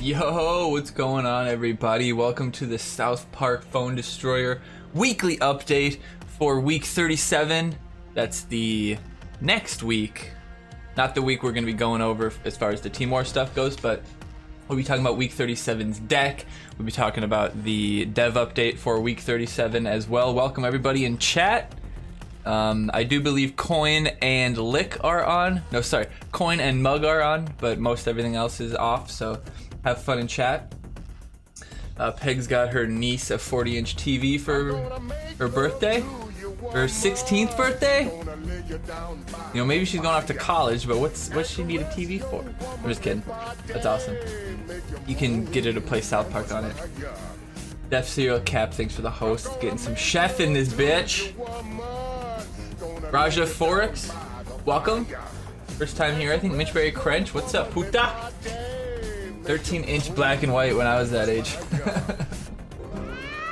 Yo, what's going on, everybody? Welcome to the South Park Phone Destroyer weekly update for week 37. That's the next week, not the week we're going to be going over as far as the Team War stuff goes, but we'll be talking about week 37's deck. We'll be talking about the dev update for week 37 as well. Welcome everybody in chat. I do believe Coin and Lick are on. No, sorry, Coin and Mug are on, but most everything else is off, so have fun in chat. Peg's got her niece a 40-inch TV for her birthday, her 16th birthday. You know, maybe she's going off to college, but what's she need a TV for? I'm just kidding. That's awesome. You can get her to play South Park on it. Def Cereal Cap, thanks for the host. Getting some chef in this bitch. Raja Forex, welcome. First time here, I think. Mitchberry Crunch, what's up, puta? 13-inch black and white when I was that age. That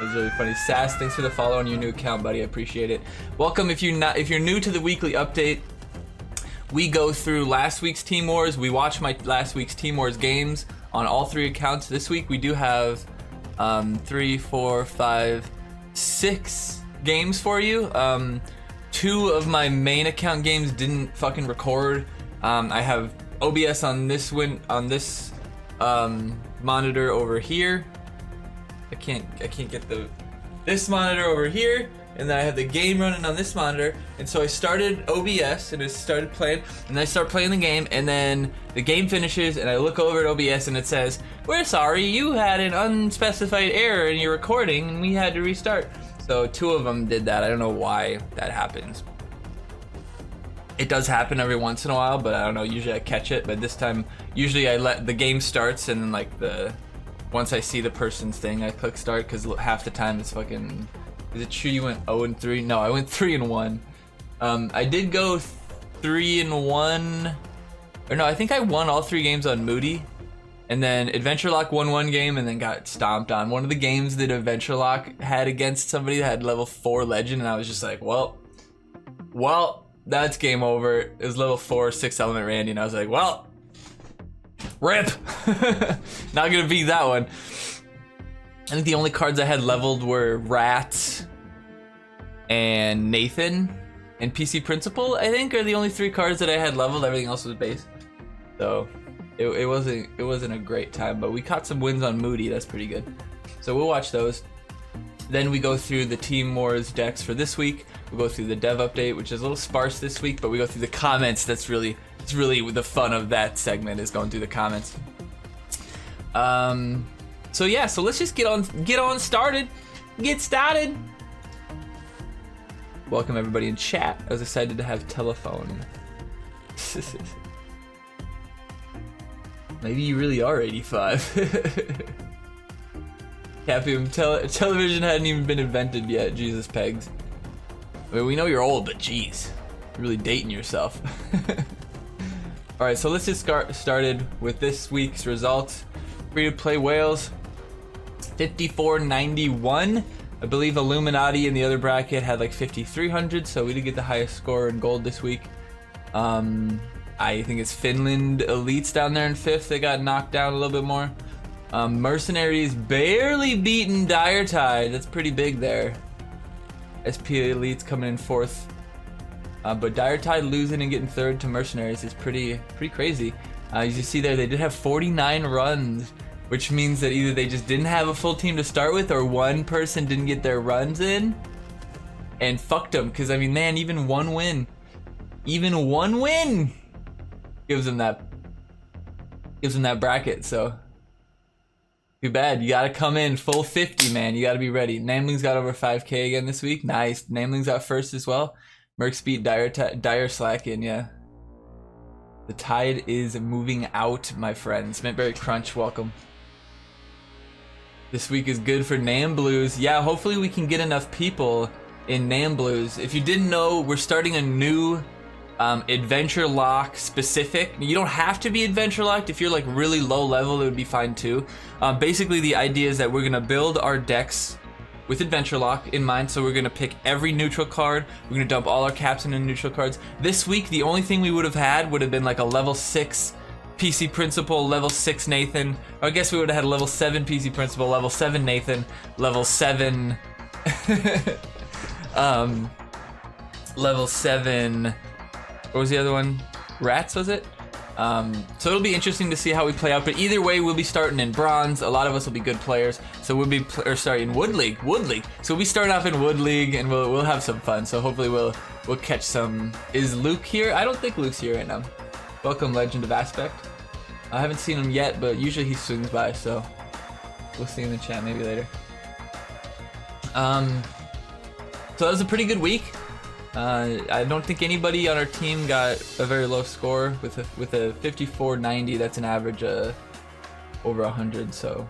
was really funny. Sass, thanks for the follow on your new account, buddy. I appreciate it. Welcome. If you're new to the weekly update, we go through last week's Team Wars. We watch my last week's Team Wars games on all three accounts. This week we do have 3, 4, 5, 6 games for you. 2 of my main account games didn't fucking record. I have OBS on this monitor over here. I can't get this monitor over here, and then I have the game running on this monitor. And so I started OBS and it started playing, and I start playing the game, and then the game finishes, and I look over at OBS and it says, "We're sorry, you had an unspecified error in your recording, and we had to restart." So 2 of them did that. I don't know why that happens. It does happen every once in a while, but I don't know, usually I catch it. But this time, usually I let the game starts, and then once I see the person's thing, I click start, because half the time it's fucking, is it true you went 0-3? No, I went 3-1. I did go 3-1, or no, I think I won all 3 games on Moody. And then Adventure Lock won 1 game and then got stomped on. One of the games that Adventure Lock had against somebody that had level 4 legend, and I was just like, well, that's game over. It was level 4, 6 element Randy, and I was like, well, rip. Not gonna beat that one. I think the only cards I had leveled were Rat and Nathan and PC Principal, I think, are the only 3 cards that I had leveled. Everything else was base. So it wasn't a great time, but we caught some wins on Moody. That's pretty good. So we'll watch those. Then we go through the Team Wars decks for this week. We'll go through the dev update, which is a little sparse this week, but we go through the comments. It's really the fun of that segment, is going through the comments. So yeah, so let's just get on started. Get started. Welcome everybody in chat. I was excited to have telephone. Maybe you really are 85. Capium, television hadn't even been invented yet. Jesus, Pegs. I mean, we know you're old, but geez, you're really dating yourself. All right, so let's just started with this week's results. Free-to-play whales, 5491. I believe Illuminati in the other bracket had like 5300, so we did get the highest score in gold this week. I think it's Finland Elites down there in 5th. They got knocked down a little bit more. Mercenaries barely beaten Dire Tide. That's pretty big there. SP Elites coming in 4th. But Dire Tide losing and getting 3rd to Mercenaries is pretty crazy. As you see there, they did have 49 runs, which means that either they just didn't have a full team to start with, or one person didn't get their runs in and fucked them. Because, I mean, man, even one win gives them that bracket. So too bad. You gotta come in full 50, man. You gotta be ready. Namling's got over 5k again this week. Nice. Namling's out first as well. Mercs beat Dire slacking, yeah. The tide is moving out, my friends. Mintberry Crunch, welcome. This week is good for Nam Blues. Yeah, hopefully we can get enough people in Nam Blues. If you didn't know, we're starting a new Adventure Lock specific. You don't have to be Adventure Locked. If you're like really low level, it would be fine too. Basically, the idea is that we're gonna build our decks with Adventure Lock in mind, so we're gonna pick every neutral card. We're gonna dump all our caps into neutral cards. This week, the only thing we would have had would have been like a level 6 PC Principal, level 6 Nathan. Or I guess we would have had level 7 PC Principal, level 7 Nathan, level 7... level 7... What was the other one? Rats, was it? So it'll be interesting to see how we play out, but either way, we'll be starting in Bronze. A lot of us will be good players, so we'll be in Wood League. So we'll be starting off in Wood League, and we'll have some fun. So hopefully we'll catch some. Is Luke here? I don't think Luke's here right now. Welcome, Legend of Aspect. I haven't seen him yet, but usually he swings by, so we'll see him in the chat maybe later. So that was a pretty good week. I don't think anybody on our team got a very low score with a 54.90. That's an average over 100, so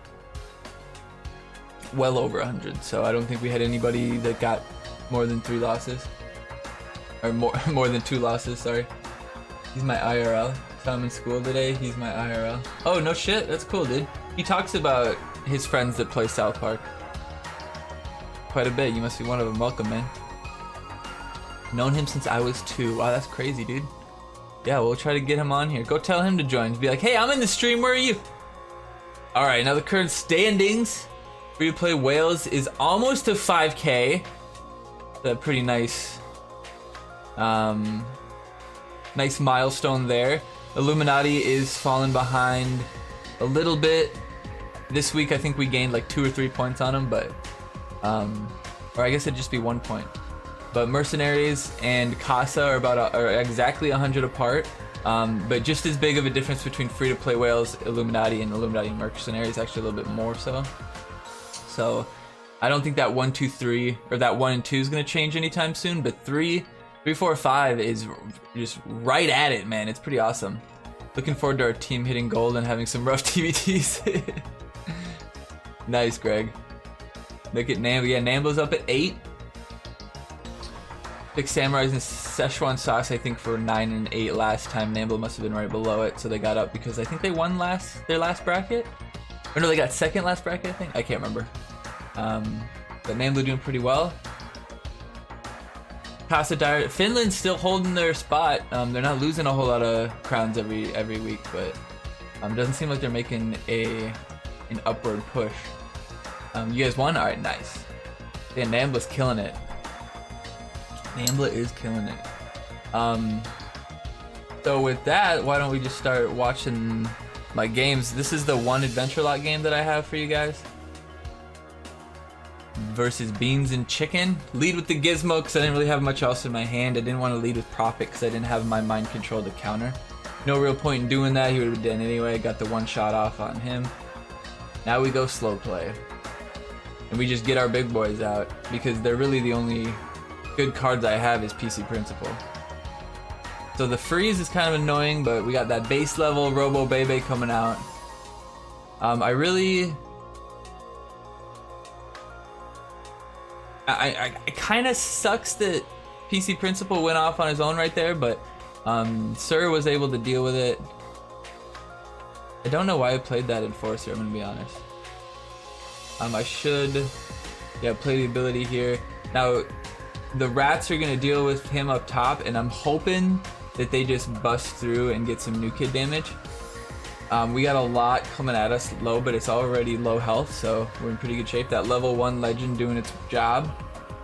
well over 100. So I don't think we had anybody that got more than 3 losses, or more than 2 losses. Sorry. He's my IRL. Saw him in school today. He's my IRL. Oh no shit, that's cool, dude. He talks about his friends that play South Park quite a bit. You must be one of them. Welcome, man. Known him since I was 2. Wow, that's crazy, dude. Yeah, we'll try to get him on here. Go tell him to join. Be like, hey, I'm in the stream. Where are you? All right, now the current standings. Free to play Wales is almost to 5K. That's a pretty nice, nice milestone there. Illuminati is falling behind a little bit. This week, I think we gained like 2 or 3 points on him, but, or I guess it'd just be 1 point. But Mercenaries and Casa are exactly 100 apart, but just as big of a difference between free-to-play Whales, Illuminati, and Illuminati Mercenaries, actually a little bit more so. So I don't think that 1, 2, 3, or that 1 and 2 is going to change anytime soon, but 3, 4, 5 is just right at it, man. It's pretty awesome. Looking forward to our team hitting gold and having some rough TBTs. Nice, Greg. Look at Nambo. Yeah, Nambo's up at 8. Big Samurais and Szechuan sauce, I think, for 9 and 8 last time. Nambo must have been right below it, so they got up because I think they won their last bracket. Or no, they got second last bracket, I think. I can't remember. But Nambo doing pretty well. Casa Dire, Finland's still holding their spot. They're not losing a whole lot of crowns every week, but doesn't seem like they're making an upward push. You guys won? All right, nice. Yeah, Nambla's killing it. Nambla is killing it. So with that, why don't we just start watching my games? This is the one adventure lot game that I have for you guys. Versus Beans and Chicken. Lead with the Gizmo because I didn't really have much else in my hand. I didn't want to lead with Profit because I didn't have my mind control to counter. No real point in doing that. He would have been dead anyway. Got the 1 shot off on him. Now we go slow play. And we just get our big boys out because they're really the only good cards I have is PC Principal. So the freeze is kind of annoying, but we got that base level Robo Bebe coming out. It kind of sucks that PC Principal went off on his own right there, but Sir was able to deal with it. I don't know why I played that Enforcer, I'm gonna be honest. I should, yeah, play the ability here. Now, the rats are gonna deal with him up top, and I'm hoping that they just bust through and get some new kid damage. We got a lot coming at us low, but it's already low health, so we're in pretty good shape. That level 1 legend doing its job.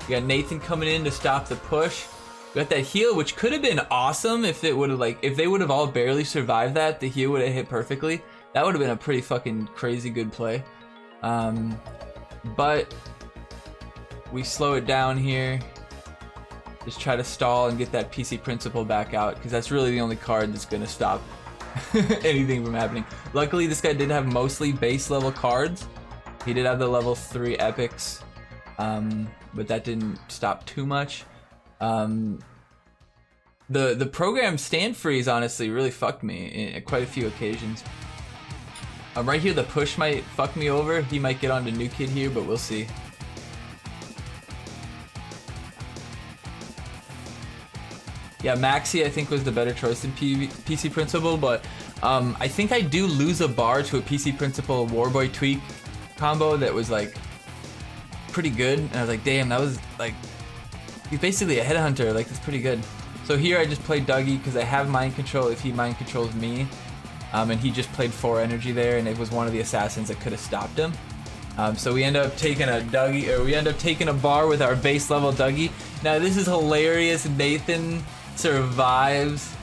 We got Nathan coming in to stop the push. We got that heal, which could have been awesome if it would have if they would have all barely survived that. The heal would have hit perfectly. That would have been a pretty fucking crazy good play. But we slow it down here. Just try to stall and get that PC Principal back out, because that's really the only card that's gonna stop anything from happening. Luckily, this guy did have mostly base level cards. He did have the level 3 epics, but that didn't stop too much. The program stand freeze honestly really fucked me in quite a few occasions. Right here, the push might fuck me over. He might get onto new kid here, but we'll see. Yeah, Maxi I think was the better choice than PC Principal, but I think I do lose a bar to a PC Principal Warboy Tweek combo that was like pretty good, and I was like, damn, that was like, he's basically a headhunter, like that's pretty good. So here I just play Dougie because I have mind control if he mind controls me. and he just played 4 energy there, and it was one of the assassins that could have stopped him. So we end up taking a Dougie, or we end up taking a bar with our base level Dougie. Now this is hilarious. Nathan survives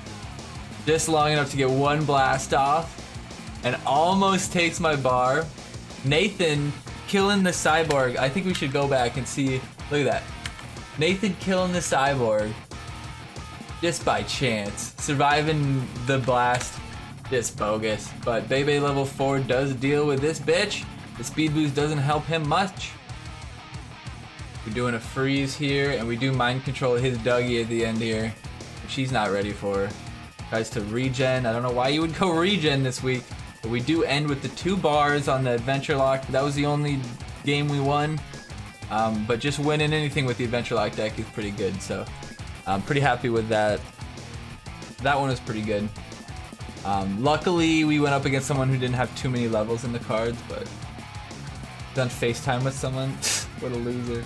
just long enough to get 1 blast off and almost takes my bar. Nathan killing the cyborg. I think we should go back and see. Look at that. Nathan killing the cyborg just by chance. Surviving the blast, just bogus. But Bebe level 4 does deal with this bitch. The speed boost doesn't help him much. We're doing a freeze here, and we do mind control his Dougie at the end here, which he's not ready for. Tries to regen. I don't know why you would go regen this week, but we do end with the 2 bars on the adventure lock. That was the only game we won, but just winning anything with the adventure lock deck is pretty good, so I'm pretty happy with that. That one was pretty good. Luckily, we went up against someone who didn't have too many levels in the cards, but done FaceTime with someone. What a loser.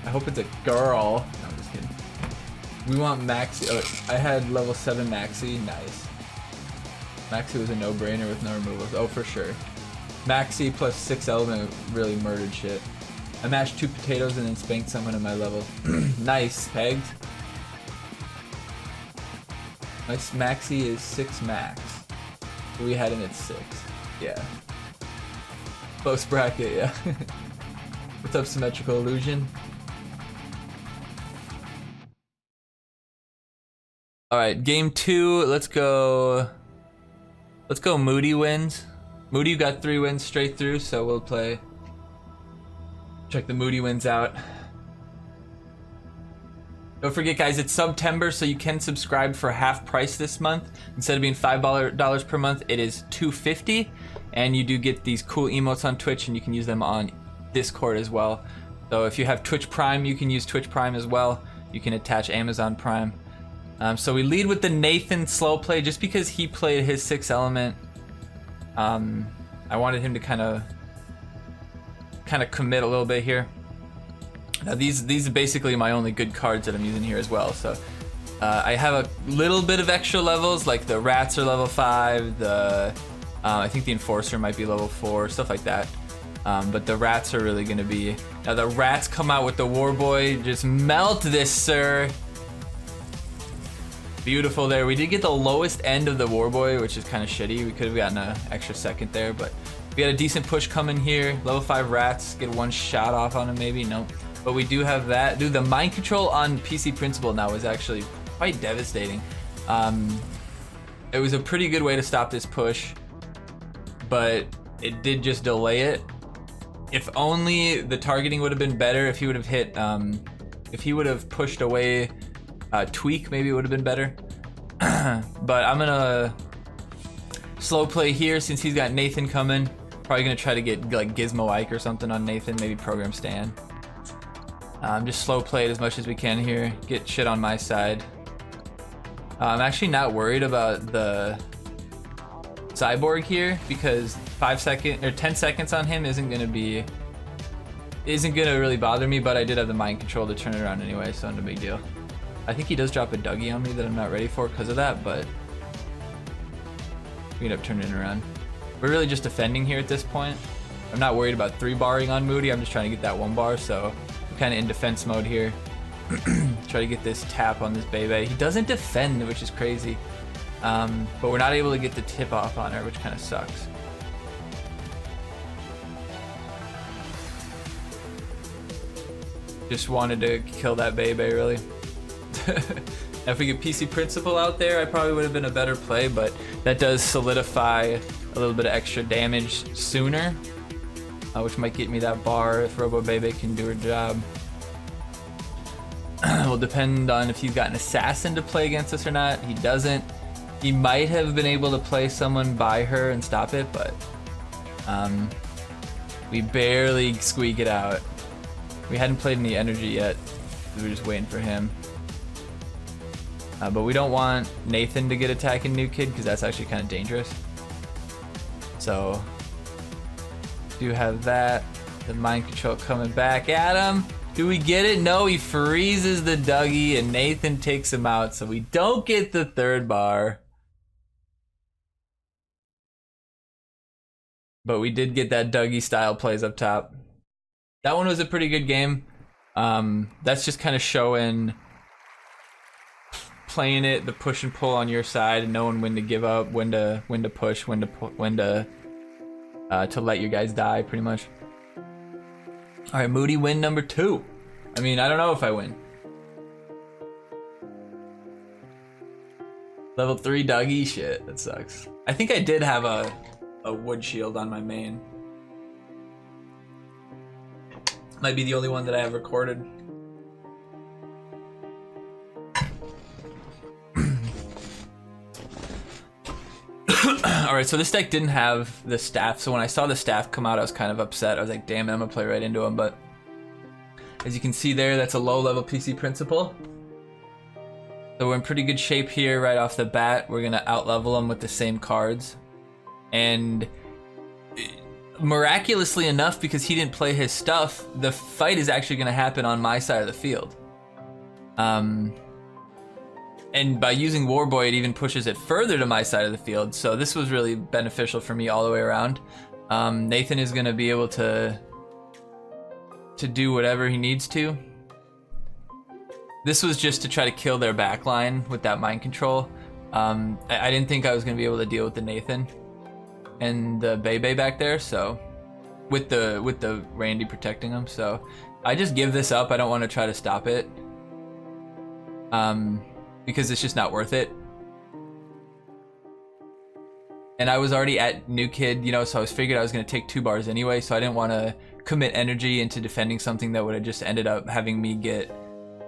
I hope it's a girl. No, I'm just kidding. We want Maxi. Oh, I had level 7 Maxi. Nice. Maxi was a no-brainer with no removals. Oh, for sure. Maxi plus 6 element really murdered shit. I mashed 2 potatoes and then spanked someone at my level. Nice, Pegs. My Maxi is 6 max. We had him at 6. Yeah. Close bracket, yeah. What's up, Symmetrical Illusion? Alright, game 2, let's go Moody wins. Moody got 3 wins straight through, so we'll check the Moody wins out. Don't forget, guys, it's September, so you can subscribe for half price this month. Instead of being $5 per month, it is $2.50, and you do get these cool emotes on Twitch, and you can use them on Discord as well. So if you have Twitch Prime, you can use Twitch Prime as well. You can attach Amazon Prime. So we lead with the Nathan slow play just because he played his 6 element. I wanted him to kind of commit a little bit here. Now these are basically my only good cards that I'm using here as well. So I have a little bit of extra levels, like the rats are level 5. I think the enforcer might be level 4, stuff like that. But the rats are really gonna be. Now the rats come out with the war boy. Just melt this, sir. Beautiful there. We did get the lowest end of the war boy, which is kind of shitty. We could have gotten an extra second there, but we had a decent push coming here. Level 5 rats, get 1 shot off on him maybe, nope. But we do have that. Dude, the mind control on PC Principle now is actually quite devastating. It was a pretty good way to stop this push, but it did just delay it. If only the targeting would have been better, if he would have hit, if he would have pushed away Tweek, maybe it would have been better. But I'm gonna slow play here since he's got Nathan coming. Probably gonna try to get like Gizmo Ike or something on Nathan, maybe program Stan. Just slow play it as much as we can here. Get shit on my side. I'm actually not worried about the cyborg here because 5 seconds or 10 seconds on him isn't gonna really bother me. But I did have the mind control to turn it around anyway, so not a big deal. I think he does drop a Dougie on me that I'm not ready for because of that, but we end up turning it around. We're really just defending here at this point. I'm not worried about 3 barring on Moody. I'm just trying to get that 1 bar, so I'm kind of in defense mode here. Try to get this tap on this Bebe. He doesn't defend, which is crazy. But we're not able to get the tip off on her, which kind of sucks. Just wanted to kill that Bebe, really. Now if we get PC Principle out there, I probably would have been a better play, but that does solidify a little bit of extra damage sooner, which might get me that bar if Robo Bebe can do her job. Will depend on if he's got an assassin to play against us or not. He doesn't. He might have been able to play someone by her and stop it, but we barely squeak it out. We hadn't played any energy yet. We were just waiting for him. But we don't want Nathan to get attacking New Kid because that's actually kind of dangerous. So, do have that. The mind control coming back at him. Do we get it? No, he freezes the Dougie and Nathan takes him out. So we don't get the 3rd bar. But we did get that Dougie style plays up top. That one was a pretty good game. That's just kind of showing, playing it, the push and pull on your side, and knowing when to give up, when to push, when to let you guys die, pretty much. All right, Moody win number 2. I mean, I don't know if I win. Level 3 Dougie, shit, that sucks. I think I did have a wood shield on my main. Might be the only one that I have recorded. Alright, so this deck didn't have the staff, so when I saw the staff come out, I was kind of upset. I was like, damn it, I'm gonna play right into him, but as you can see there, that's a low-level PC Principal. So we're in pretty good shape here right off the bat. We're gonna out-level him with the same cards. And miraculously enough, because he didn't play his stuff, the fight is actually gonna happen on my side of the field. And by using Warboy, it even pushes it further to my side of the field. So this was really beneficial for me all the way around. Nathan is gonna be able to do whatever he needs to. This was just to try to kill their backline with that mind control. I didn't think I was gonna be able to deal with the Nathan and the Bebe back there, so with the Randy protecting him. So I just give this up. I don't want to try to stop it. Because it's just not worth it. And I was already at New Kid, you know, so I figured I was gonna take 2 bars anyway, so I didn't want to commit energy into defending something that would have just ended up having me get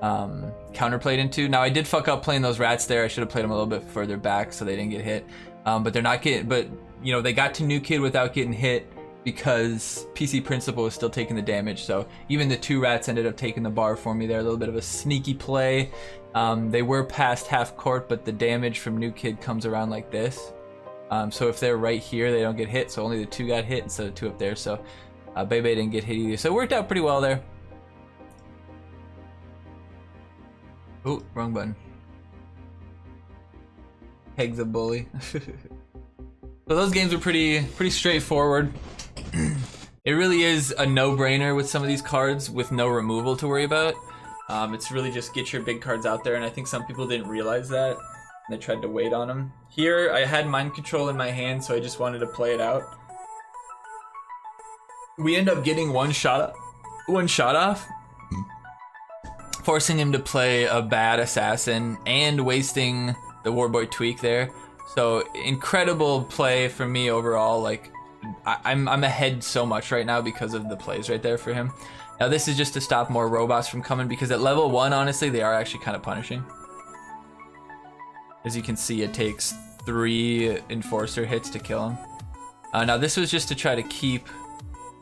counterplayed into. Now I did fuck up playing those rats there. I should have played them a little bit further back so they didn't get hit. But they're not getting, but you know, they got to New Kid without getting hit because PC Principal was still taking the damage. So even the 2 rats ended up taking the bar for me there. A little bit of a sneaky play. They were past half court, but the damage from New Kid comes around like this. So if they're right here, they don't get hit. So only the 2 got hit instead of 2 up there. So Bebe didn't get hit either. So it worked out pretty well there. Oh, wrong button. Peg the bully. So those games were pretty straightforward. It really is a no-brainer with some of these cards with no removal to worry about. It's really just get your big cards out there, and I think some people didn't realize that, and they tried to wait on them. Here, I had mind control in my hand, so I just wanted to play it out. We end up getting one shot off, forcing him to play a bad assassin and wasting the Warboy Tweek there. So incredible play for me overall. Like I'm ahead so much right now because of the plays right there for him. Now this is just to stop more robots from coming, because at level 1, honestly, they are actually kind of punishing. As you can see, it takes 3 Enforcer hits to kill him. Now this was just to try to keep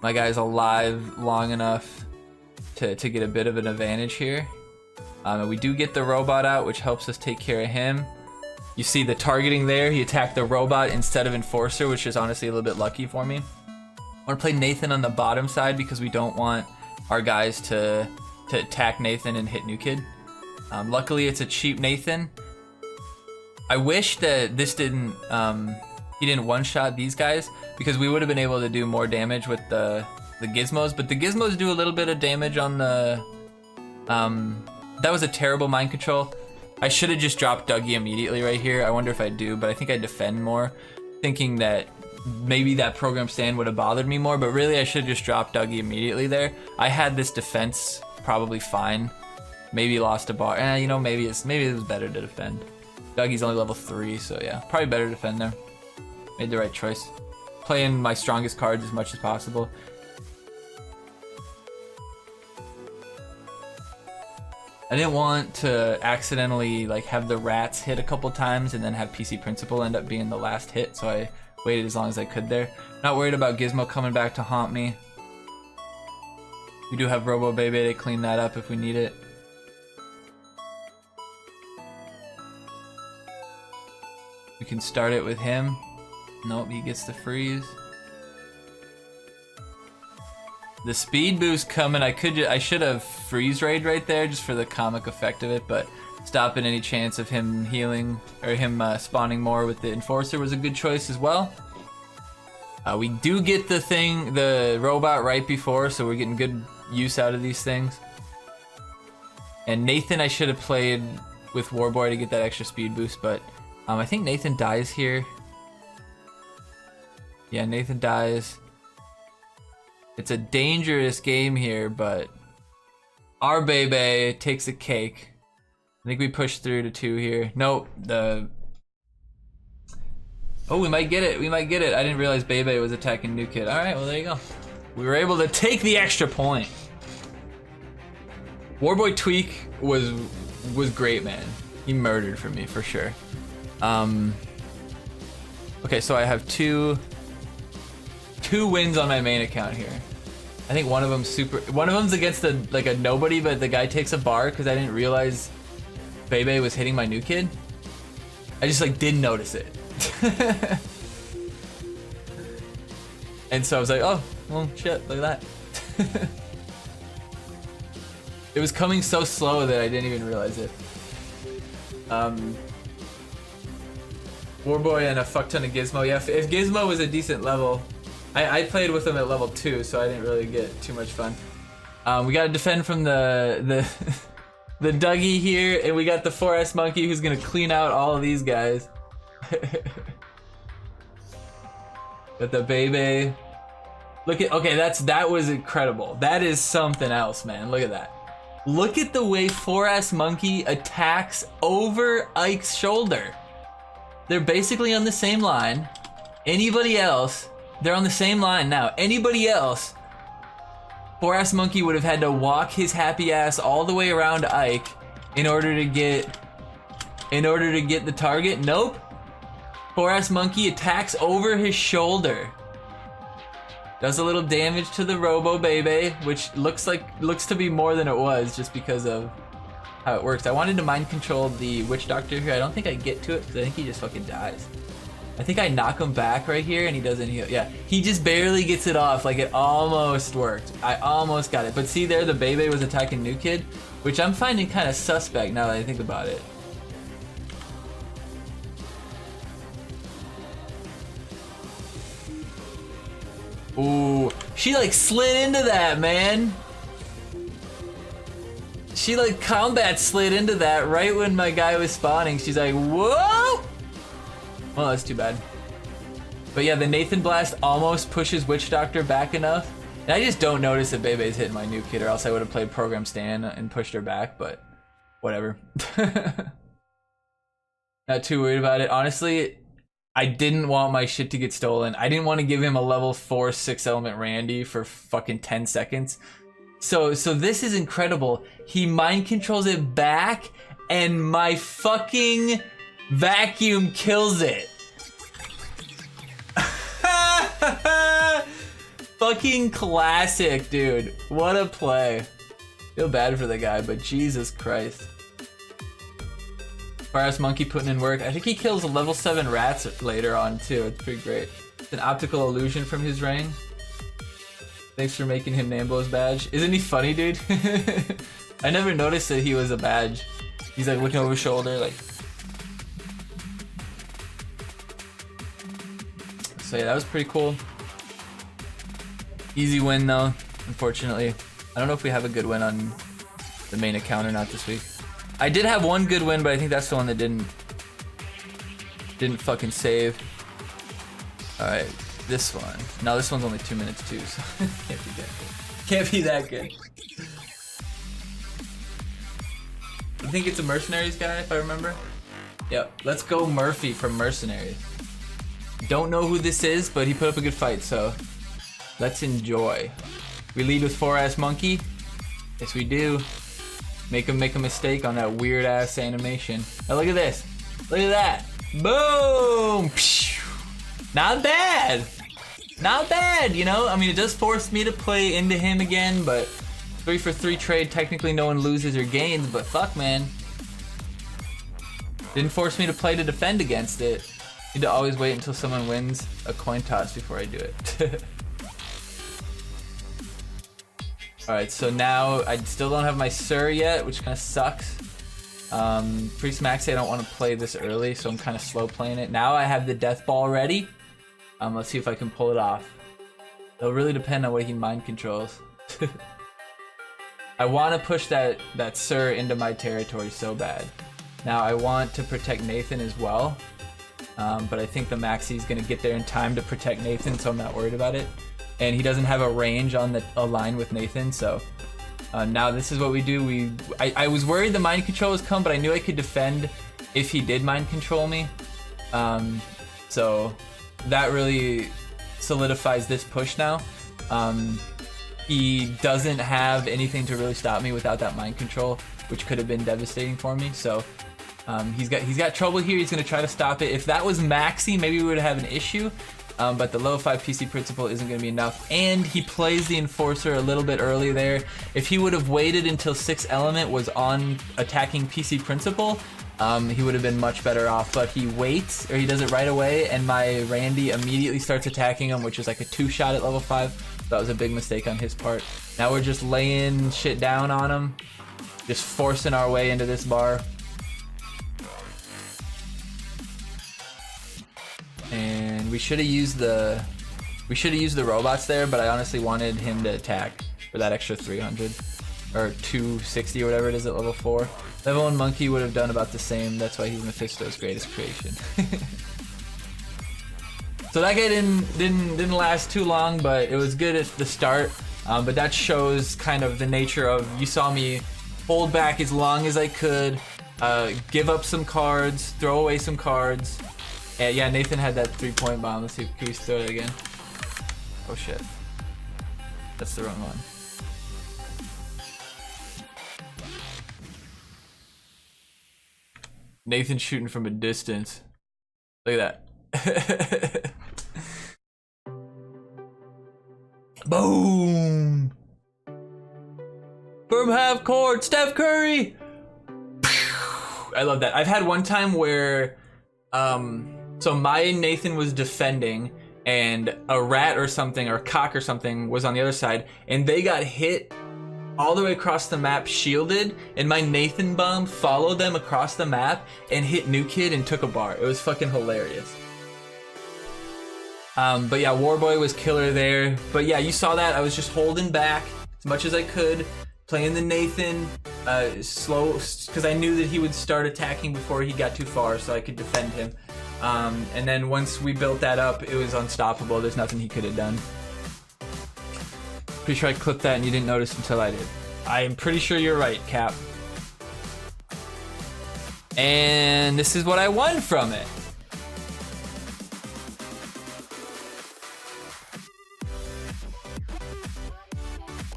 my guys alive long enough to get a bit of an advantage here. And we do get the robot out, which helps us take care of him. You see the targeting there, he attacked the robot instead of Enforcer, which is honestly a little bit lucky for me. I want to play Nathan on the bottom side because we don't want our guys to attack Nathan and hit New Kid. Luckily it's a cheap Nathan. I wish that this didn't, he didn't one-shot these guys, because we would have been able to do more damage with the gizmos, but the gizmos do a little bit of damage on the, that was a terrible mind control. I should have just dropped Dougie immediately right here. I wonder if I do, but I think I defend more, thinking that maybe that program stand would have bothered me more, but really I should have just dropped Dougie immediately there. I had this defense probably fine. Maybe lost a bar. You know, maybe it was better to defend. Dougie's only level 3, so yeah, probably better to defend there. Made the right choice. Playing my strongest cards as much as possible. I didn't want to accidentally like have the rats hit a couple times and then have PC Principal end up being the last hit, so I waited as long as I could there. Not worried about Gizmo coming back to haunt me. We do have Robo Bebe to clean that up if we need it. We can start it with him. Nope, he gets the freeze. The speed boost coming. I should have freeze raid right there just for the comic effect of it, but stopping any chance of him healing or him spawning more with the Enforcer was a good choice as well. We do get the robot right before, so we're getting good use out of these things. And Nathan, I should have played with Warboy to get that extra speed boost, but I think Nathan dies here. Yeah, Nathan dies. It's a dangerous game here, but our Bebe takes the cake. I think we push through to 2 here. Nope, oh, we might get it. We might get it. I didn't realize Bebe was attacking New Kid. All right, well, there you go. We were able to take the extra point. Warboy Tweek was great, man. He murdered for me, for sure. Okay, so I have two wins on my main account here. I think one of them's against like a nobody, but the guy takes a bar because I didn't realize Bebe was hitting my New Kid. I just like didn't notice it. And so I was like, oh, well, shit, look at that. It was coming so slow that I didn't even realize it. Warboy and a fuck ton of Gizmo. Yeah, if Gizmo was a decent level, I played with him at level 2, so I didn't really get too much fun. We gotta defend from the Dougie here, and we got the 4S Monkey who's gonna clean out all of these guys. Got the Bebe. Look at, okay, that was incredible. That is something else, man. Look at that. Look at the way 4S Monkey attacks over Ike's shoulder. They're basically on the same line. Anybody else, they're on the same line now. Anybody else, 4S Monkey would have had to walk his happy ass all the way around Ike in order to get the target. Nope. 4S Monkey attacks over his shoulder. Does a little damage to the Robo Bebe, which looks to be more than it was just because of how it works. I wanted to mind control the Witch Doctor here. I don't think I get to it because I think he just fucking dies. I think I knock him back right here and he doesn't heal. Yeah, he just barely gets it off. Like, it almost worked. I almost got it. But see there, the Bebe was attacking New Kid, which I'm finding kind of suspect now that I think about it. Ooh, she like slid into that, man. She like combat slid into that right when my guy was spawning. She's like, whoa! Well, that's too bad. But yeah, the Nathan Blast almost pushes Witch Doctor back enough. And I just don't notice that Bebe's hitting my New Kid, or else I would have played Program Stan and pushed her back, but whatever. Not too worried about it. Honestly, I didn't want my shit to get stolen. I didn't want to give him a level 4 6 element Randy for fucking 10 seconds. So this is incredible. He mind controls it back and my fucking vacuum kills it. Fucking classic, dude. What a play. Feel bad for the guy, but Jesus Christ. 4S Monkey putting in work. I think he kills a level 7 rats later on too. It's pretty great. It's an optical illusion from his ring. Thanks for making him Nambo's badge. Isn't he funny, dude? I never noticed that he was a badge. He's like looking over his shoulder like. So yeah, that was pretty cool. Easy win though, unfortunately. I don't know if we have a good win on the main account or not this week. I did have one good win, but I think that's the one that didn't fucking save. Alright, this one. No, this one's only 2 minutes too, so can't be that good. Can't be that good. I think it's a Mercenaries guy, if I remember. Yep, let's go Murphy from Mercenaries. Don't know who this is, but he put up a good fight, so let's enjoy. We lead with 4S Monkey. Yes, we do. Make him make a mistake on that weird ass animation. Oh, look at this. Look at that. Boom! Not bad. Not bad, you know? I mean, it does force me to play into him again, but 3 for 3 trade, technically no one loses or gains, but fuck, man. Didn't force me to play to defend against it. Need to always wait until someone wins a coin toss before I do it. Alright, so now I still don't have my Sir yet, which kind of sucks. Priest Maxi, I don't want to play this early, so I'm kind of slow playing it. Now I have the Death Ball ready. Let's see if I can pull it off. It'll really depend on what he mind controls. I want to push that Sir into my territory so bad. Now I want to protect Nathan as well, but I think the Maxi's gonna get there in time to protect Nathan, so I'm not worried about it. And he doesn't have a range on a line with Nathan, so now this is what we do. I was worried the mind control was come, but I knew I could defend if he did mind control me. So that really solidifies this push now. He doesn't have anything to really stop me without that mind control, which could have been devastating for me. So he's got trouble here. He's gonna try to stop it. If that was Maxi, maybe we would have an issue. But the level 5 PC Principal isn't going to be enough, and he plays the Enforcer a little bit early there. If he would have waited until 6 Element was on attacking PC Principal, he would have been much better off, but he waits, or he does it right away, and my Randy immediately starts attacking him, which is like a 2-shot at level 5. That was a big mistake on his part. Now we're just laying shit down on him, just forcing our way into this bar. And we should have used the robots there, but I honestly wanted him to attack for that extra 300 or 260 or whatever it is at level 4. Level 1 Monkey would have done about the same. That's why he's Mephisto's greatest creation. So that guy didn't last too long, but it was good at the start. But that shows kind of the nature of, you saw me hold back as long as I could, give up some cards, throw away some cards. Yeah, Nathan had that 3-point bomb. Let's see, can we throw it again? Oh shit. That's the wrong one. Nathan's shooting from a distance. Look at that. Boom! From half court, Steph Curry! I love that. I've had one time where so my Nathan was defending, and a rat or something, or a cock or something, was on the other side, and they got hit all the way across the map, shielded, and my Nathan bomb followed them across the map and hit New Kid and took a bar. It was fucking hilarious. But yeah, Warboy was killer there. But yeah, you saw that. I was just holding back as much as I could, playing the Nathan slow, because I knew that he would start attacking before he got too far, so I could defend him. And then once we built that up, it was unstoppable. There's nothing he could have done. Pretty sure I clipped that and you didn't notice until I did. I am pretty sure you're right, Cap. And this is what I won from it.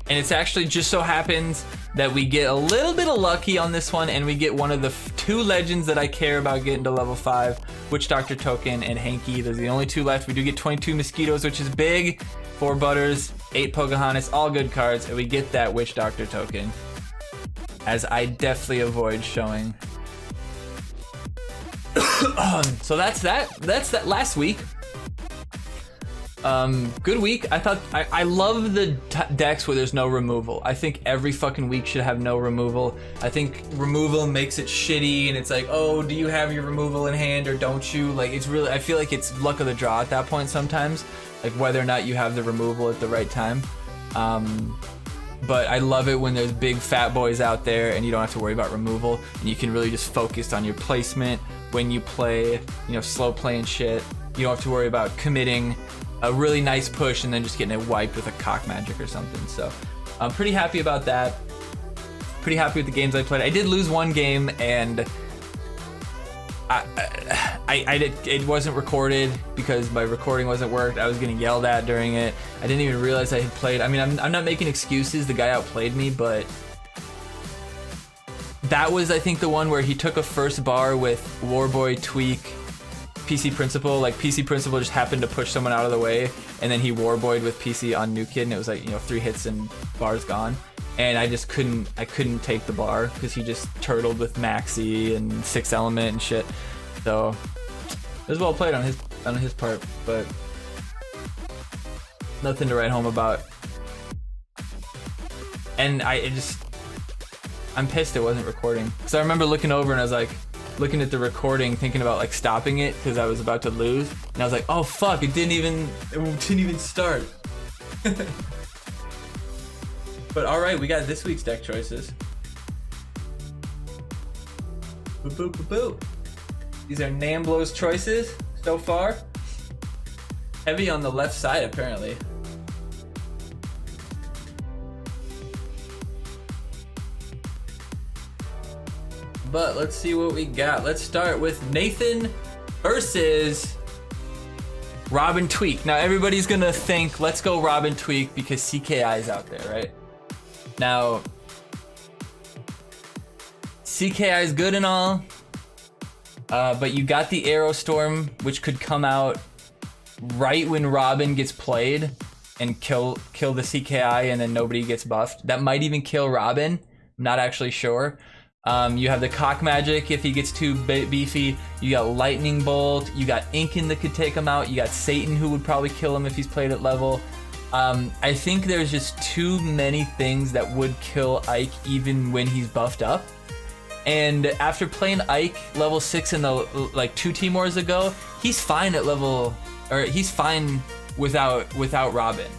And it's actually just so happens that we get a little bit of lucky on this one, and we get one of the 2 legends that I care about getting to level 5, Witch Doctor Token and Hanky. Those are the only 2 left. We do get 22 Mosquitoes, which is big, 4 Butters, 8 Pocahontas, all good cards, and we get that Witch Doctor Token, as I definitely avoid showing. So that's that last week. Good week. I thought I love the decks where there's no removal. I think every fucking week should have no removal. I think removal makes it shitty, and it's like, oh, do you have your removal in hand or don't you? Like, it's really, I feel like it's luck of the draw at that point sometimes, like whether or not you have the removal at the right time. But I love it when there's big fat boys out there and you don't have to worry about removal, and you can really just focus on your placement when you play, you know, slow playing shit. You don't have to worry about committing a really nice push and then just getting it wiped with a cock magic or something. So I'm pretty happy about that. Pretty happy with the games I played. I did lose one game, and it wasn't recorded because my recording wasn't worked. I was getting yelled at during it. I didn't even realize I had played. I mean, I'm not making excuses. The guy outplayed me, but that was, I think, the one where he took a first bar with Warboy, Tweek, PC Principal. Like, PC Principal just happened to push someone out of the way, and then he Warboyed with PC on New Kid, and it was like, you know, 3 hits and bar's gone. And I just couldn't take the bar because he just turtled with Maxi and 6 Element and shit. So it was well played on his part, but nothing to write home about. And I'm pissed it wasn't recording, because I remember looking over and I was like, looking at the recording, thinking about like stopping it because I was about to lose, and I was like, oh fuck, it didn't even start. But all right, we got this week's deck choices. Boop, boop, boop, boop. These are Namblo's choices so far. Heavy on the left side, apparently. But let's see what we got. Let's start with Nathan versus Robin Tweek. Now everybody's gonna think, let's go Robin Tweek because CKI is out there, right? Now, CKI is good and all, but you got the Arrow Storm, which could come out right when Robin gets played and kill the CKI, and then nobody gets buffed. That might even kill Robin. I'm not actually sure. You have the Cock Magic if he gets too beefy. You got Lightning Bolt. You got Incan that could take him out. You got Satan who would probably kill him if he's played at level. I think there's just too many things that would kill Ike even when he's buffed up. And after playing Ike level 6 in the like 2 Timors ago, he's fine at level, or he's fine without Robin.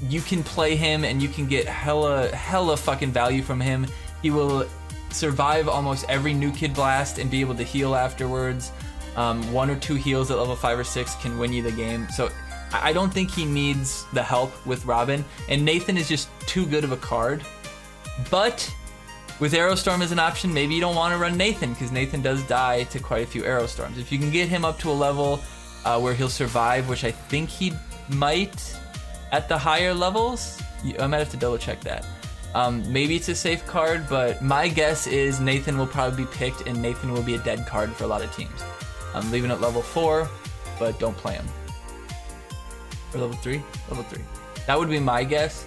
You can play him and you can get hella fucking value from him. He will survive almost every new kid blast and be able to heal afterwards. 1 or 2 heals at level 5 or 6 can win you the game. So I don't think he needs the help with Robin, and Nathan is just too good of a card. But with Aerostorm as an option, maybe you don't want to run Nathan because Nathan does die to quite a few Aerostorms. If you can get him up to a level where he'll survive, which I think he might at the higher levels, I might have to double check that. Maybe it's a safe card, but my guess is Nathan will probably be picked and Nathan will be a dead card for a lot of teams. I'm leaving it level 4, but don't play him. Or level 3? Level 3. That would be my guess.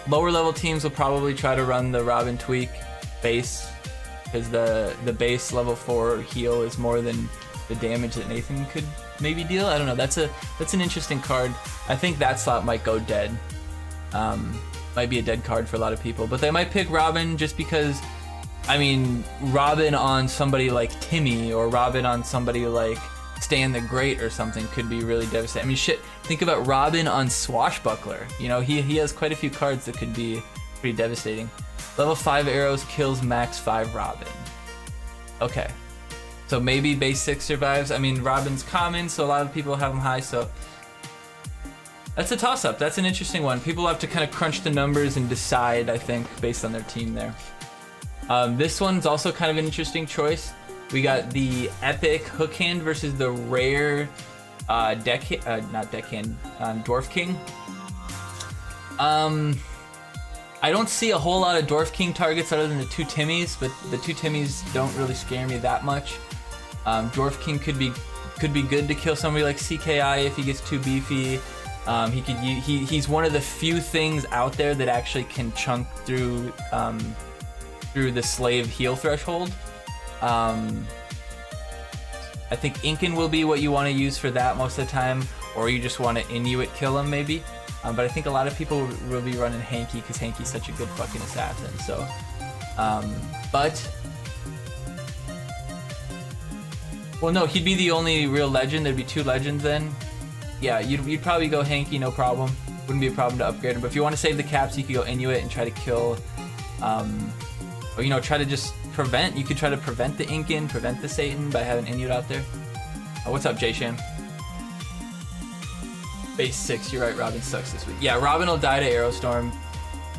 Lower level teams will probably try to run the Robin Tweek base because the base level 4 heal is more than the damage that Nathan could maybe deal. I don't know. That's an interesting card. I think that slot might go dead. Might be a dead card for a lot of people, but they might pick Robin just because, I mean, Robin on somebody like Timmy or Robin on somebody like Stan the Great or something could be really devastating. I mean, shit, think about Robin on Swashbuckler. You know, he has quite a few cards that could be pretty devastating. Level 5 arrows kills max 5 Robin. Okay. So maybe base 6 survives. I mean, Robin's common, so a lot of people have him high, so that's a toss-up. That's an interesting one. People have to kind of crunch the numbers and decide, I think, based on their team there. This one's also kind of an interesting choice. We got the epic hook hand versus the rare Dwarf King. I don't see a whole lot of Dwarf King targets other than the 2 Timmies, but the 2 Timmies don't really scare me that much. Dwarf King could be good to kill somebody like CKI if he gets too beefy. He's one of the few things out there that actually can chunk through the slave heal threshold. I think Incan will be what you want to use for that most of the time, or you just want to Inuit kill him maybe. But I think a lot of people will be running Hanky because Hanky's such a good fucking assassin. So, well, no, he'd be the only real legend. There'd be 2 legends then. Yeah, you'd probably go Hanky, no problem. Wouldn't be a problem to upgrade him. But if you want to save the caps, you could go Inuit and try to kill, or you know, try to just prevent. You could try to prevent the Incan, prevent the Satan by having Inuit out there. What's up, J-Sham? Base 6, you're right, Robin sucks this week. Yeah, Robin will die to Aerostorm.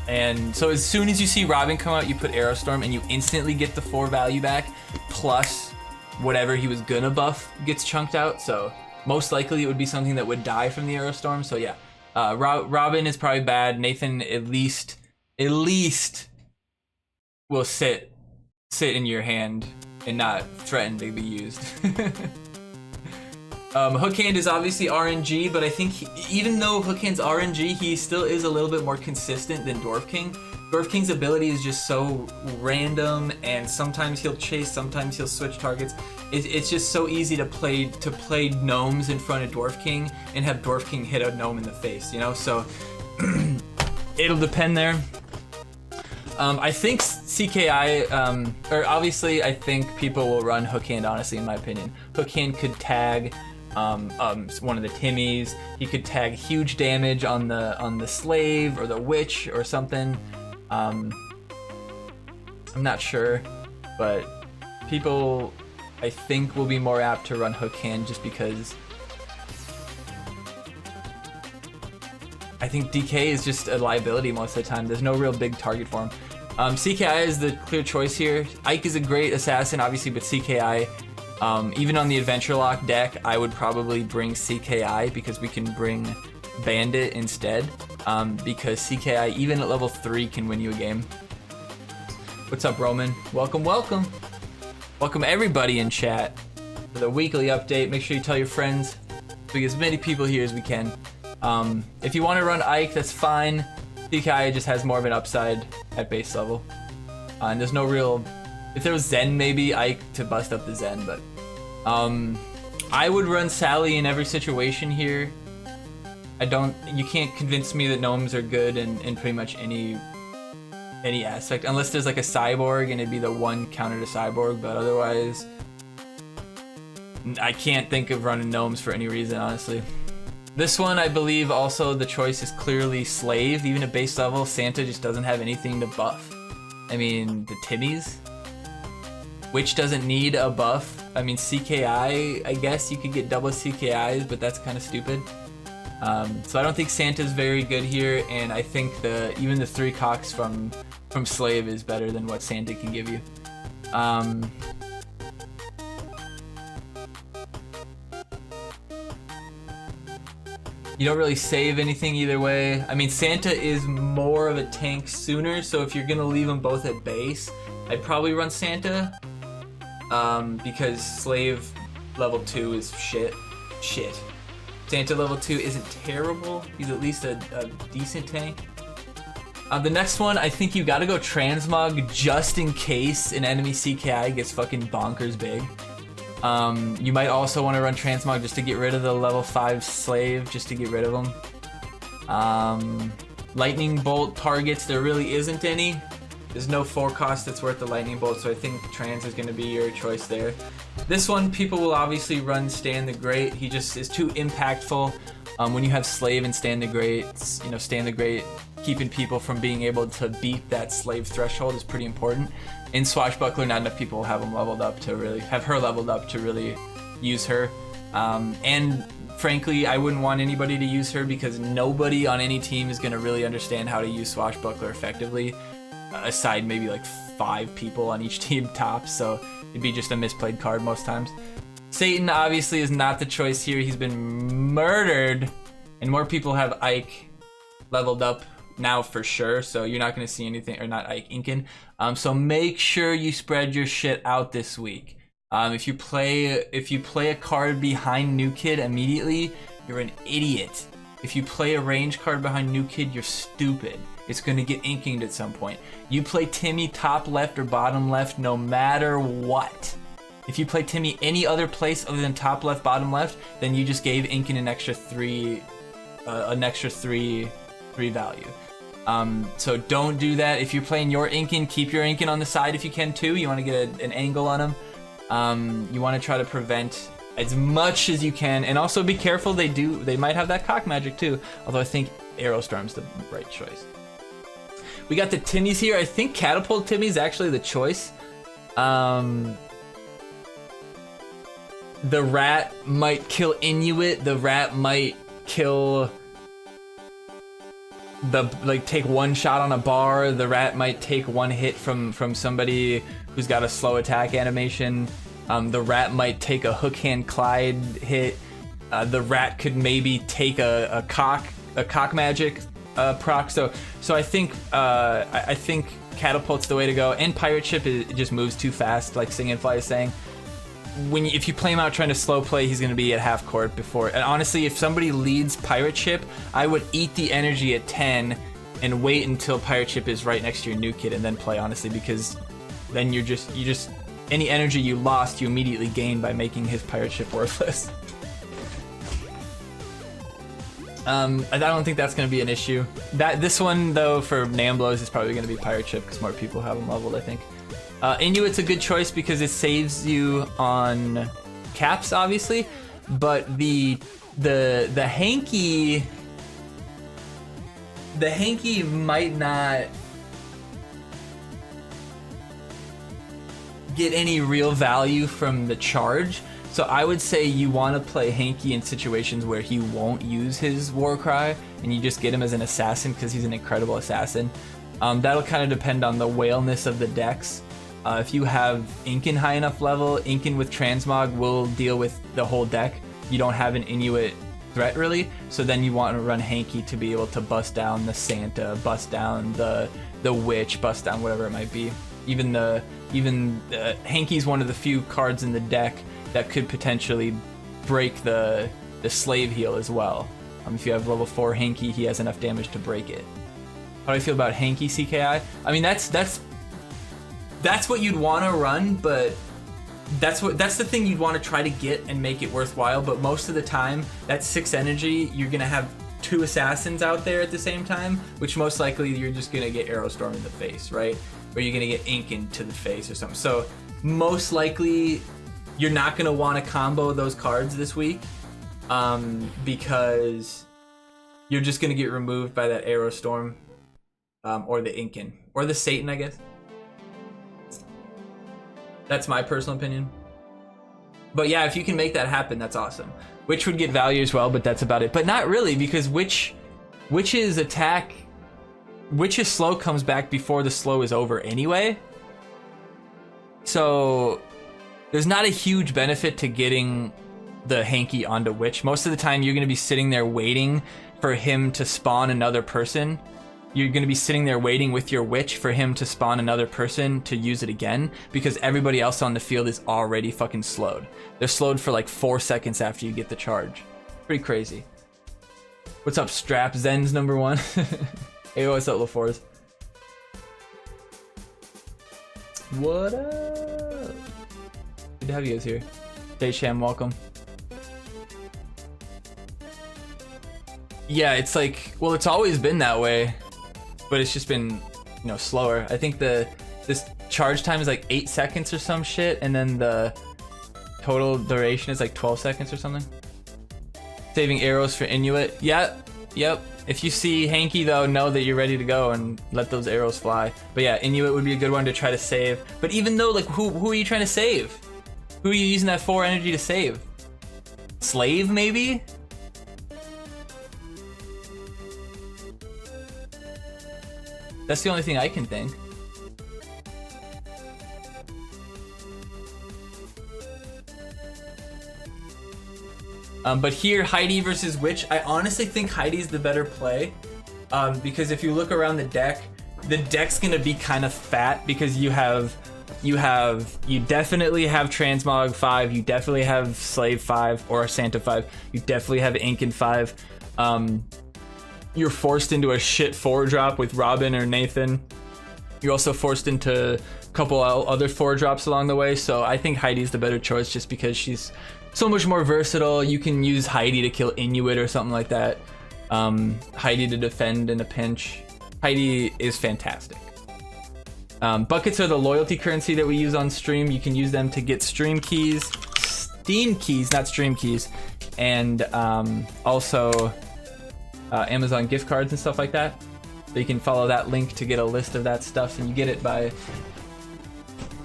And so as soon as you see Robin come out, you put Aerostorm and you instantly get the 4 value back, plus whatever he was gonna buff gets chunked out. So most likely it would be something that would die from the Aerostorm. So yeah, Robin is probably bad. Nathan at least will sit in your hand and not threaten to be used. Hookhand is obviously RNG, but I think even though Hookhand's RNG, he still is a little bit more consistent than Dwarf King. Dwarf King's ability is just so random, and sometimes he'll chase, sometimes he'll switch targets. It's just so easy to play gnomes in front of Dwarf King and have Dwarf King hit a gnome in the face, you know? So it'll depend there. I think CKI, or obviously I think people will run Hook Hand, honestly, in my opinion. Hook Hand could tag one of the Timmies. He could tag huge damage on the Slave or the Witch or something. I'm not sure, but people, I think, will be more apt to run Hook Hand just because I think DK is just a liability most of the time. There's no real big target for him. CKI is the clear choice here. Ike is a great assassin, obviously, but CKI, even on the Adventure Lock deck, I would probably bring CKI because we can bring Bandit instead, because CKI, even at level 3, can win you a game. What's up, Roman? Welcome, welcome. Welcome everybody in chat for the weekly update. Make sure you tell your friends so we get as many people here as we can. If you want to run Ike, that's fine. CKI just has more of an upside at base level. And there's no real... If there was Zen, maybe Ike to bust up the Zen, but... I would run Sally in every situation here. You can't convince me that gnomes are good in pretty much any aspect, unless there's like a cyborg and it'd be the one counter to cyborg, but otherwise I can't think of running gnomes for any reason, honestly. This one, I believe also the choice is clearly Slave. Even at base level, Santa just doesn't have anything to buff. I mean, the Timmies, which doesn't need a buff. I mean, CKI, I guess you could get double CKIs, but that's kind of stupid. So I don't think Santa's very good here, and I think even the 3 cocks from Slave is better than what Santa can give you. You don't really save anything either way. I mean, Santa is more of a tank sooner, so if you're gonna leave them both at base, I'd probably run Santa, because Slave level 2 is shit. Santa level 2 isn't terrible. He's at least a decent tank. The next one, I think you gotta go Transmog just in case an enemy CKI gets fucking bonkers big. You might also want to run Transmog just to get rid of the level 5 Slave, just to get rid of them. Lightning Bolt targets, there really isn't any. There's no 4 cost that's worth the Lightning Bolt, so I think Trans is going to be your choice there. This one, people will obviously run Stan the Great. He just is too impactful. When you have Slave and Stan the Great, you know, Stan the Great keeping people from being able to beat that Slave threshold is pretty important. In Swashbuckler, not enough people have him leveled up to really have her leveled up to really use her. And frankly, I wouldn't want anybody to use her because nobody on any team is going to really understand how to use Swashbuckler effectively, aside maybe like 5 people on each team tops, so it'd be just a misplayed card most times. Satan obviously is not the choice here. He's been murdered, and more people have Ike leveled up now for sure, so you're not going to see anything, or not Ike, Incan. So make sure you spread your shit out this week. If you play a card behind New Kid immediately, you're an idiot. If you play a range card behind New Kid, you're stupid. It's going to get inkinged at some point. You play Timmy top left or bottom left, no matter what. If you play Timmy any other place other than top left, bottom left, then you just gave Incan an extra 3 value. So don't do that. If you're playing your Incan, keep your Incan on the side if you can too. You want to get an angle on him. You want to try to prevent as much as you can, and also be careful. They might have that cock magic too. Although I think Aerostorm's the right choice. We got the Timmies here. I think Catapult Timmy's actually the choice. The Rat might kill Inuit. The Rat might kill take 1 shot on a bar. The Rat might take 1 hit from somebody who's got a slow attack animation. The Rat might take a Hook Hand Clyde hit. The Rat could maybe take a cock magic proc. So I think Catapult's the way to go. And Pirate Ship it just moves too fast, like Sing and Fly is saying. If you play him out trying to slow play, he's going to be at half court before. And honestly, if somebody leads Pirate Ship, I would eat the energy at 10 and wait until Pirate Ship is right next to your new kid and then play, honestly, because then you just any energy you lost, you immediately gain by making his Pirate Ship worthless. I don't think that's going to be an issue. This one, though, for Namblos is probably going to be Pirate Ship because more people have them leveled, I think. Inuit's a good choice because it saves you on caps, obviously, but the hanky might not get any real value from the charge. So I would say you want to play Hanky in situations where he won't use his war cry and you just get him as an assassin because he's an incredible assassin. That'll kind of depend on the whaleness of the decks. If you have Incan high enough level, Incan with Transmog will deal with the whole deck. You don't have an Inuit threat really, so then you want to run Hanky to be able to bust down the Santa, bust down the Witch, bust down whatever it might be. Even Hanky's one of the few cards in the deck that could potentially break the Slave Heal as well. If you have level 4 Hanky, he has enough damage to break it. How do I feel about Hanky CKI? I mean, that's what you'd want to run, but that's the thing you'd want to try to get and make it worthwhile. But most of the time, that 6 energy, you're gonna have 2 assassins out there at the same time, which most likely you're just gonna get Arrowstorm in the face, right? Or you're gonna get Incan to the face or something. So most likely, you're not gonna want to combo those cards this week, because you're just gonna get removed by that Arrowstorm, or the Incan, or the Satan, I guess. That's my personal opinion. But yeah, if you can make that happen, that's awesome. Witch would get value as well, but that's about it. But not really, because Witch's slow comes back before the slow is over anyway. So there's not a huge benefit to getting the Hanky onto Witch. Most of the time, you're going to be sitting there waiting for him to spawn another person. You're going to be sitting there waiting with your Witch for him to spawn another person to use it again, because everybody else on the field is already fucking slowed. They're slowed for like 4 seconds after you get the charge. Pretty crazy. What's up, Strap? Zen's #1. Hey, what's up, LaForce? What up? Good to have you guys here. Day Sham, welcome. Yeah, it's like, well, it's always been that way, but it's just been, slower. I think this charge time is like 8 seconds or some shit, and then the total duration is like 12 seconds or something. Saving arrows for Inuit. Yeah, yep. If you see Hanky though, know that you're ready to go and let those arrows fly. But yeah, Inuit would be a good one to try to save. But even though, like, who are you trying to save? Who are you using that 4 energy to save? Slave, maybe? That's the only thing I can think. But here, Heidi versus Witch, I honestly think Heidi's the better play, because if you look around the deck's gonna be kind of fat, because you definitely have Transmog 5, you definitely have Slave 5 or Santa 5, you definitely have Incan 5. You're forced into a shit 4-drop with Robin or Nathan. You're also forced into a couple other 4-drops along the way, so I think Heidi's the better choice just because she's so much more versatile. You can use Heidi to kill Inuit or something like that. Heidi to defend in a pinch. Heidi is fantastic. Buckets are the loyalty currency that we use on stream. You can use them to get stream keys, Steam keys, not stream keys, and also Amazon gift cards and stuff like that. So you can follow that link to get a list of that stuff, and you get it by,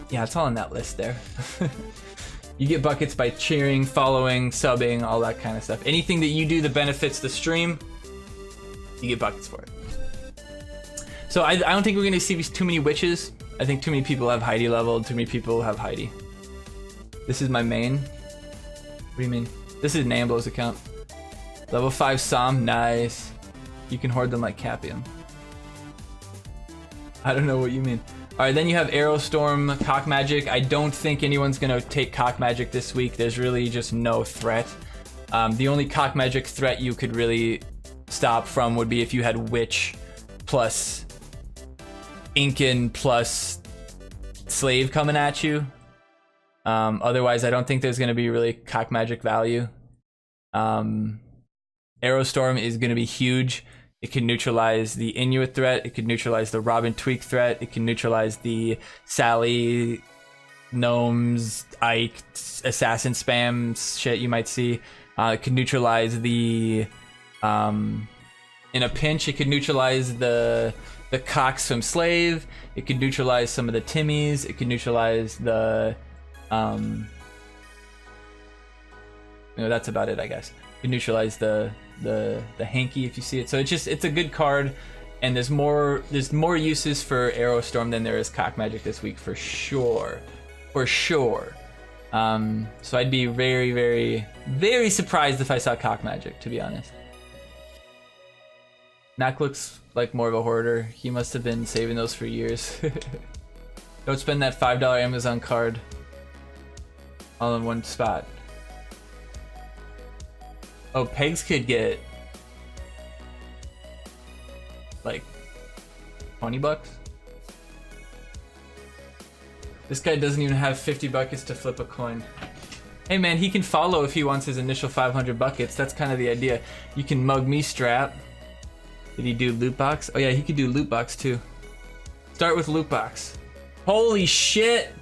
yeah, it's all in that list there. You get buckets by cheering, following, subbing, all that kind of stuff. Anything that you do that benefits the stream, you get buckets for it. So I don't think we're going to see too many witches. I think too many people have Heidi leveled, too many people have Heidi. This is my main. What do you mean? This is Namblo's account. Level 5 Som, nice. You can hoard them like Capium. I don't know what you mean. Alright, then you have Arrowstorm, Cock Magic. I don't think anyone's gonna take Cock Magic this week. There's really just no threat. The only Cock Magic threat you could really stop from would be if you had Witch plus Incan plus Slave coming at you. Otherwise, I don't think there's gonna be really Cock Magic value. Aerostorm is going to be huge. It can neutralize the Inuit threat. It can neutralize the Robin Tweek threat. It can neutralize the Sally, Gnomes, Ike, Assassin spam shit you might see. It can neutralize the... in a pinch, it could neutralize the Cox from Slave. It could neutralize some of the Timmies. It could neutralize the... that's about it, I guess. It could neutralize the hanky if you see it. So it's a good card, and there's more uses for Aerostorm than there is Cock Magic this week for sure. For sure. So I'd be very, very, very surprised if I saw Cock Magic, to be honest. Knack looks like more of a hoarder. He must have been saving those for years. Don't spend that $5 Amazon card all in one spot. Oh, Pegs could get like 20 bucks. This guy doesn't even have 50 buckets to flip a coin. Hey man, he can follow if he wants his initial 500 buckets. That's kind of the idea. You can mug me strap. Did he do loot box? Oh yeah, he could do loot box too. Start with loot box. Holy shit!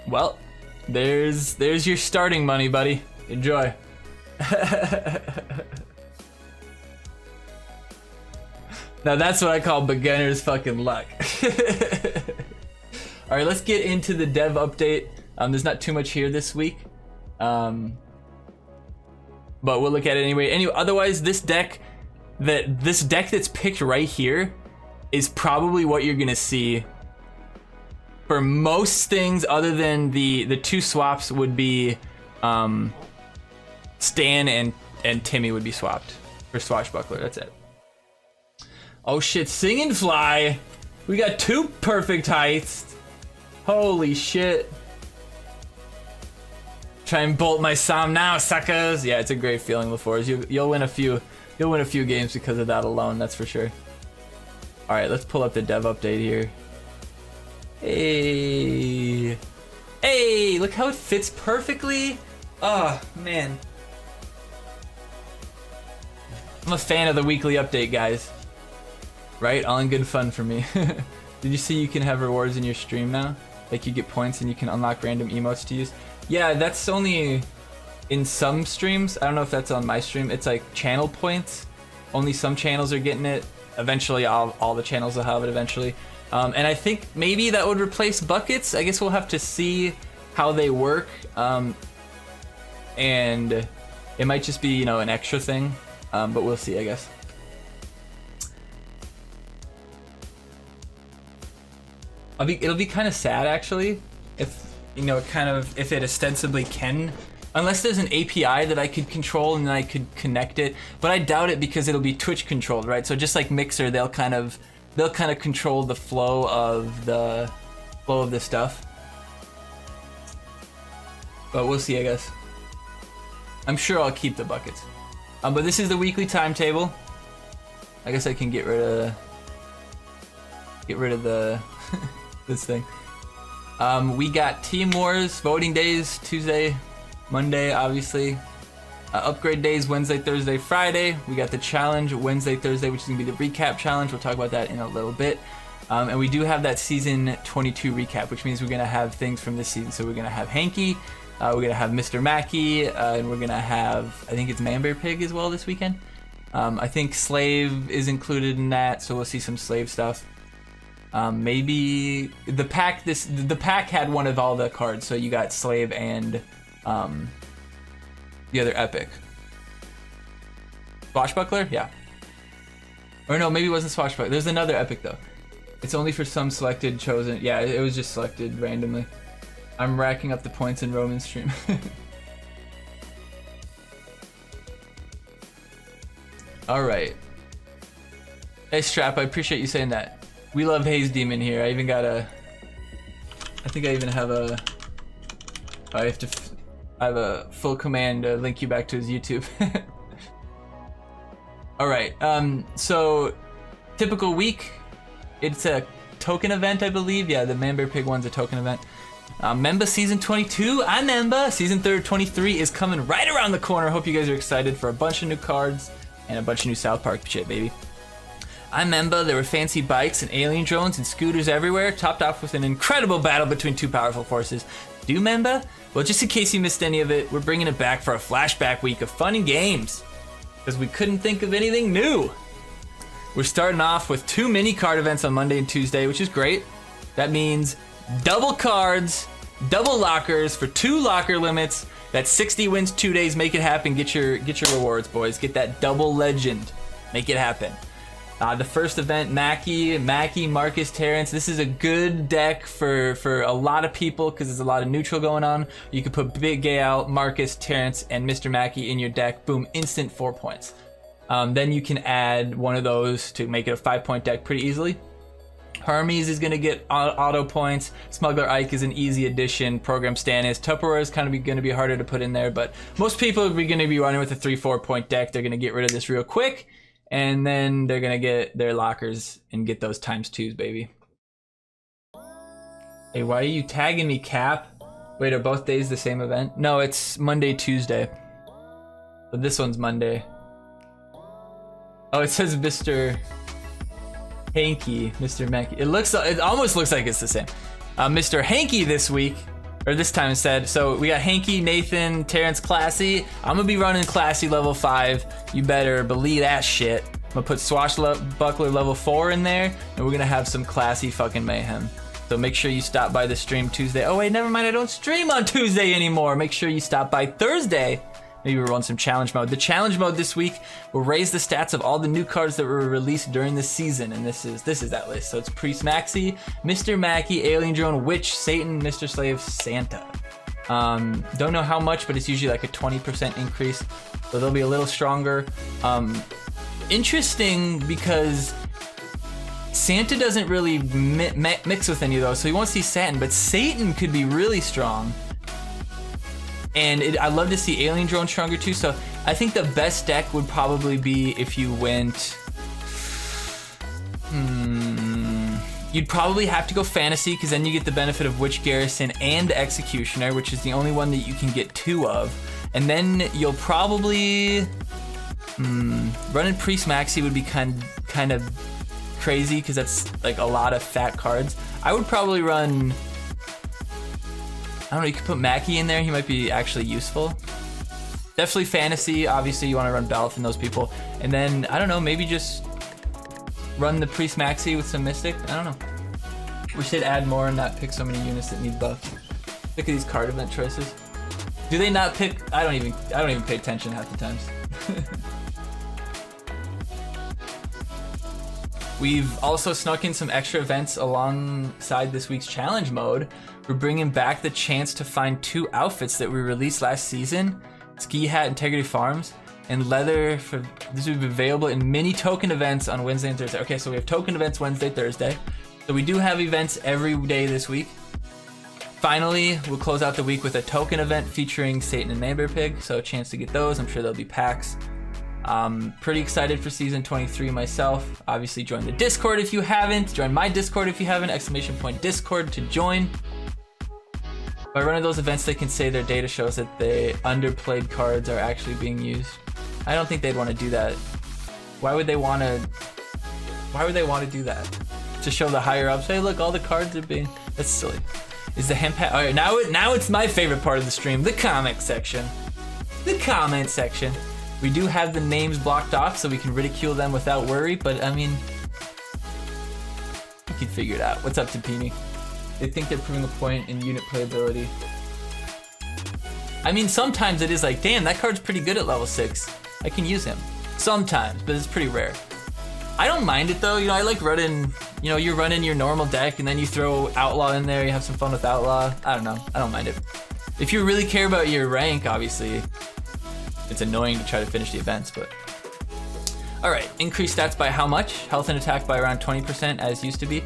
Well, there's your starting money, buddy. Enjoy. Now that's what I call beginner's fucking luck. All right, let's get into the dev update. There's not too much here this week, but we'll look at it anyway. Otherwise, this deck that's picked right here is probably what you're gonna see for most things, other than the two swaps would be Stan and Timmy would be swapped for Swashbuckler. That's it. Oh shit, Sing and Fly. We got 2 perfect heights. Holy shit. Try and bolt my Psalm now, suckers. Yeah, it's a great feeling, LaForge. You'll win a few games because of that alone, that's for sure. All right, let's pull up the dev update here. Hey, look how it fits perfectly. Oh man, I'm a fan of the weekly update, guys. Right, all in good fun for me. Did you see you can have rewards in your stream now? Like you get points and you can unlock random emotes to use. Yeah, that's only in some streams. I don't know if that's on my stream. It's like channel points. Only some channels are getting it. Eventually, all the channels will have it eventually. And I think maybe that would replace buckets. I guess we'll have to see how they work. And it might just be, an extra thing. But we'll see, I guess. It'll be kind of sad actually if if it ostensibly can, unless there's an API that I could control and then I could connect it, but I doubt it because it'll be Twitch controlled, right? So just like Mixer, they'll kind of control the flow of the stuff. But we'll see, I guess. I'm sure I'll keep the buckets. But this is the weekly timetable. I guess I can get rid of the this thing. We got Team Wars voting days Tuesday, Monday, obviously. Upgrade days Wednesday, Thursday, Friday. We got the challenge Wednesday, Thursday, which is gonna be the recap challenge. We'll talk about that in a little bit. And we do have that season 22 recap, which means we're gonna have things from this season. So we're gonna have Hanky, we're gonna have Mr. Mackey, and we're gonna have, I think it's Manbear Pig as well this weekend. I think Slave is included in that, so we'll see some Slave stuff. Maybe the pack had one of all the cards, so you got Slave and the other epic. Swashbuckler? Yeah. Or no, maybe it wasn't Swashbuckler. There's another epic though. It's only for some selected chosen. Yeah, it was just selected randomly. I'm racking up the points in Roman's stream. Alright. Hey Strap, I appreciate you saying that. We love Haze Demon here. I even got I think I even have a... I have a full command to link you back to his YouTube. Alright, so typical week. It's a token event, I believe. Yeah, the Manbear Pig one's a token event. Memba Season 22, I Memba. Season 23 is coming right around the corner. Hope you guys are excited for a bunch of new cards and a bunch of new South Park shit, baby. I Memba, there were fancy bikes and alien drones and scooters everywhere, topped off with an incredible battle between two powerful forces. Do Memba? Well, just in case you missed any of it, we're bringing it back for a flashback week of fun and games, because we couldn't think of anything new. We're starting off with 2 mini card events on Monday and Tuesday, which is great. That means double cards, double lockers for 2 locker limits. That's 60 wins 2 days. Make it happen. Get your rewards, boys. Get that double legend. Make it happen. The first event, Mackie, Marcus, Terrence. This is a good deck for a lot of people because there's a lot of neutral going on. You can put Big Gay out, Marcus, Terrence, and Mr. Mackey in your deck. Boom, instant 4 points. Then you can add one of those to make it a 5-point deck pretty easily. Hermes is going to get auto points. Smuggler Ike is an easy addition. Program Stannis. Tupperware is kind of going to be harder to put in there, but most people are going to be running with a 3-4 point deck. They're going to get rid of this real quick, and then they're going to get their lockers and get those ×2s, baby. Hey, why are you tagging me, Cap? Wait, are both days the same event? No, it's Monday, Tuesday. But this one's Monday. Oh, it says Mr. Hanky, Mr. Mackey. It almost looks like it's the same. Mr. Hanky this week, or this time instead. So we got Hanky, Nathan, Terrence, Classy. I'm gonna be running Classy level 5. You better believe that shit. I'm gonna put Swashbuckler level 4 in there, and we're gonna have some classy fucking mayhem. So make sure you stop by the stream Tuesday. Oh wait, never mind, I don't stream on Tuesday anymore. Make sure you stop by Thursday. Maybe we'll run some challenge mode. The challenge mode this week will raise the stats of all the new cards that were released during the season, and this is that list. So it's Priest Maxi, Mr. Mackey, Alien Drone, Witch, Satan, Mr. Slave, Santa. Don't know how much, but it's usually like a 20% increase, so they'll be a little stronger. Interesting because Santa doesn't really mix with any of those, so you won't see Satan, but Satan could be really strong. And I'd love to see Alien Drone stronger too, so I think the best deck would probably be if you went... You'd probably have to go Fantasy, because then you get the benefit of Witch Garrison and Executioner, which is the only one that you can get 2 of. And then you'll probably... running Priest Maxi would be kind of crazy, because that's like a lot of fat cards. I would probably run... I don't know, you could put Mackie in there, he might be actually useful. Definitely Fantasy, obviously you want to run Belf and those people. And then, I don't know, maybe just run the Priest Maxi with some Mystic, I don't know. We should add more and not pick so many units that need buff. Look at these card event choices. Do they not pick? I don't even pay attention half the times. We've also snuck in some extra events alongside this week's challenge mode. We're bringing back the chance to find 2 outfits that we released last season, Ski Hat Integrity Farms, and leather. This will be available in mini token events on Wednesday and Thursday. Okay, so we have token events Wednesday, Thursday. So we do have events every day this week. Finally, we'll close out the week with a token event featuring Satan and Manbear Pig, so a chance to get those. I'm sure there'll be packs. Pretty excited for season 23 myself. Obviously join the Discord if you haven't. Join my Discord if you haven't. !Discord to join. By running those events, they can say their data shows that the underplayed cards are actually being used. I don't think they'd want to do that. Why would they want to do that? To show the higher ups, hey look, all the cards are being... That's silly. Is the hemp hat... Alright, now it's my favorite part of the stream, the comment section. The comment section. We do have the names blocked off so we can ridicule them without worry, but I mean... You can figure it out. What's up, Tapini? They think they're proving a point in unit playability. I mean, sometimes it is like, damn, that card's pretty good at level 6. I can use him. Sometimes, but it's pretty rare. I don't mind it though, I like running, you're running your normal deck and then you throw Outlaw in there, you have some fun with Outlaw. I don't know, I don't mind it. If you really care about your rank, obviously, it's annoying to try to finish the events, but... Alright, increase stats by how much? Health and attack by around 20% as used to be.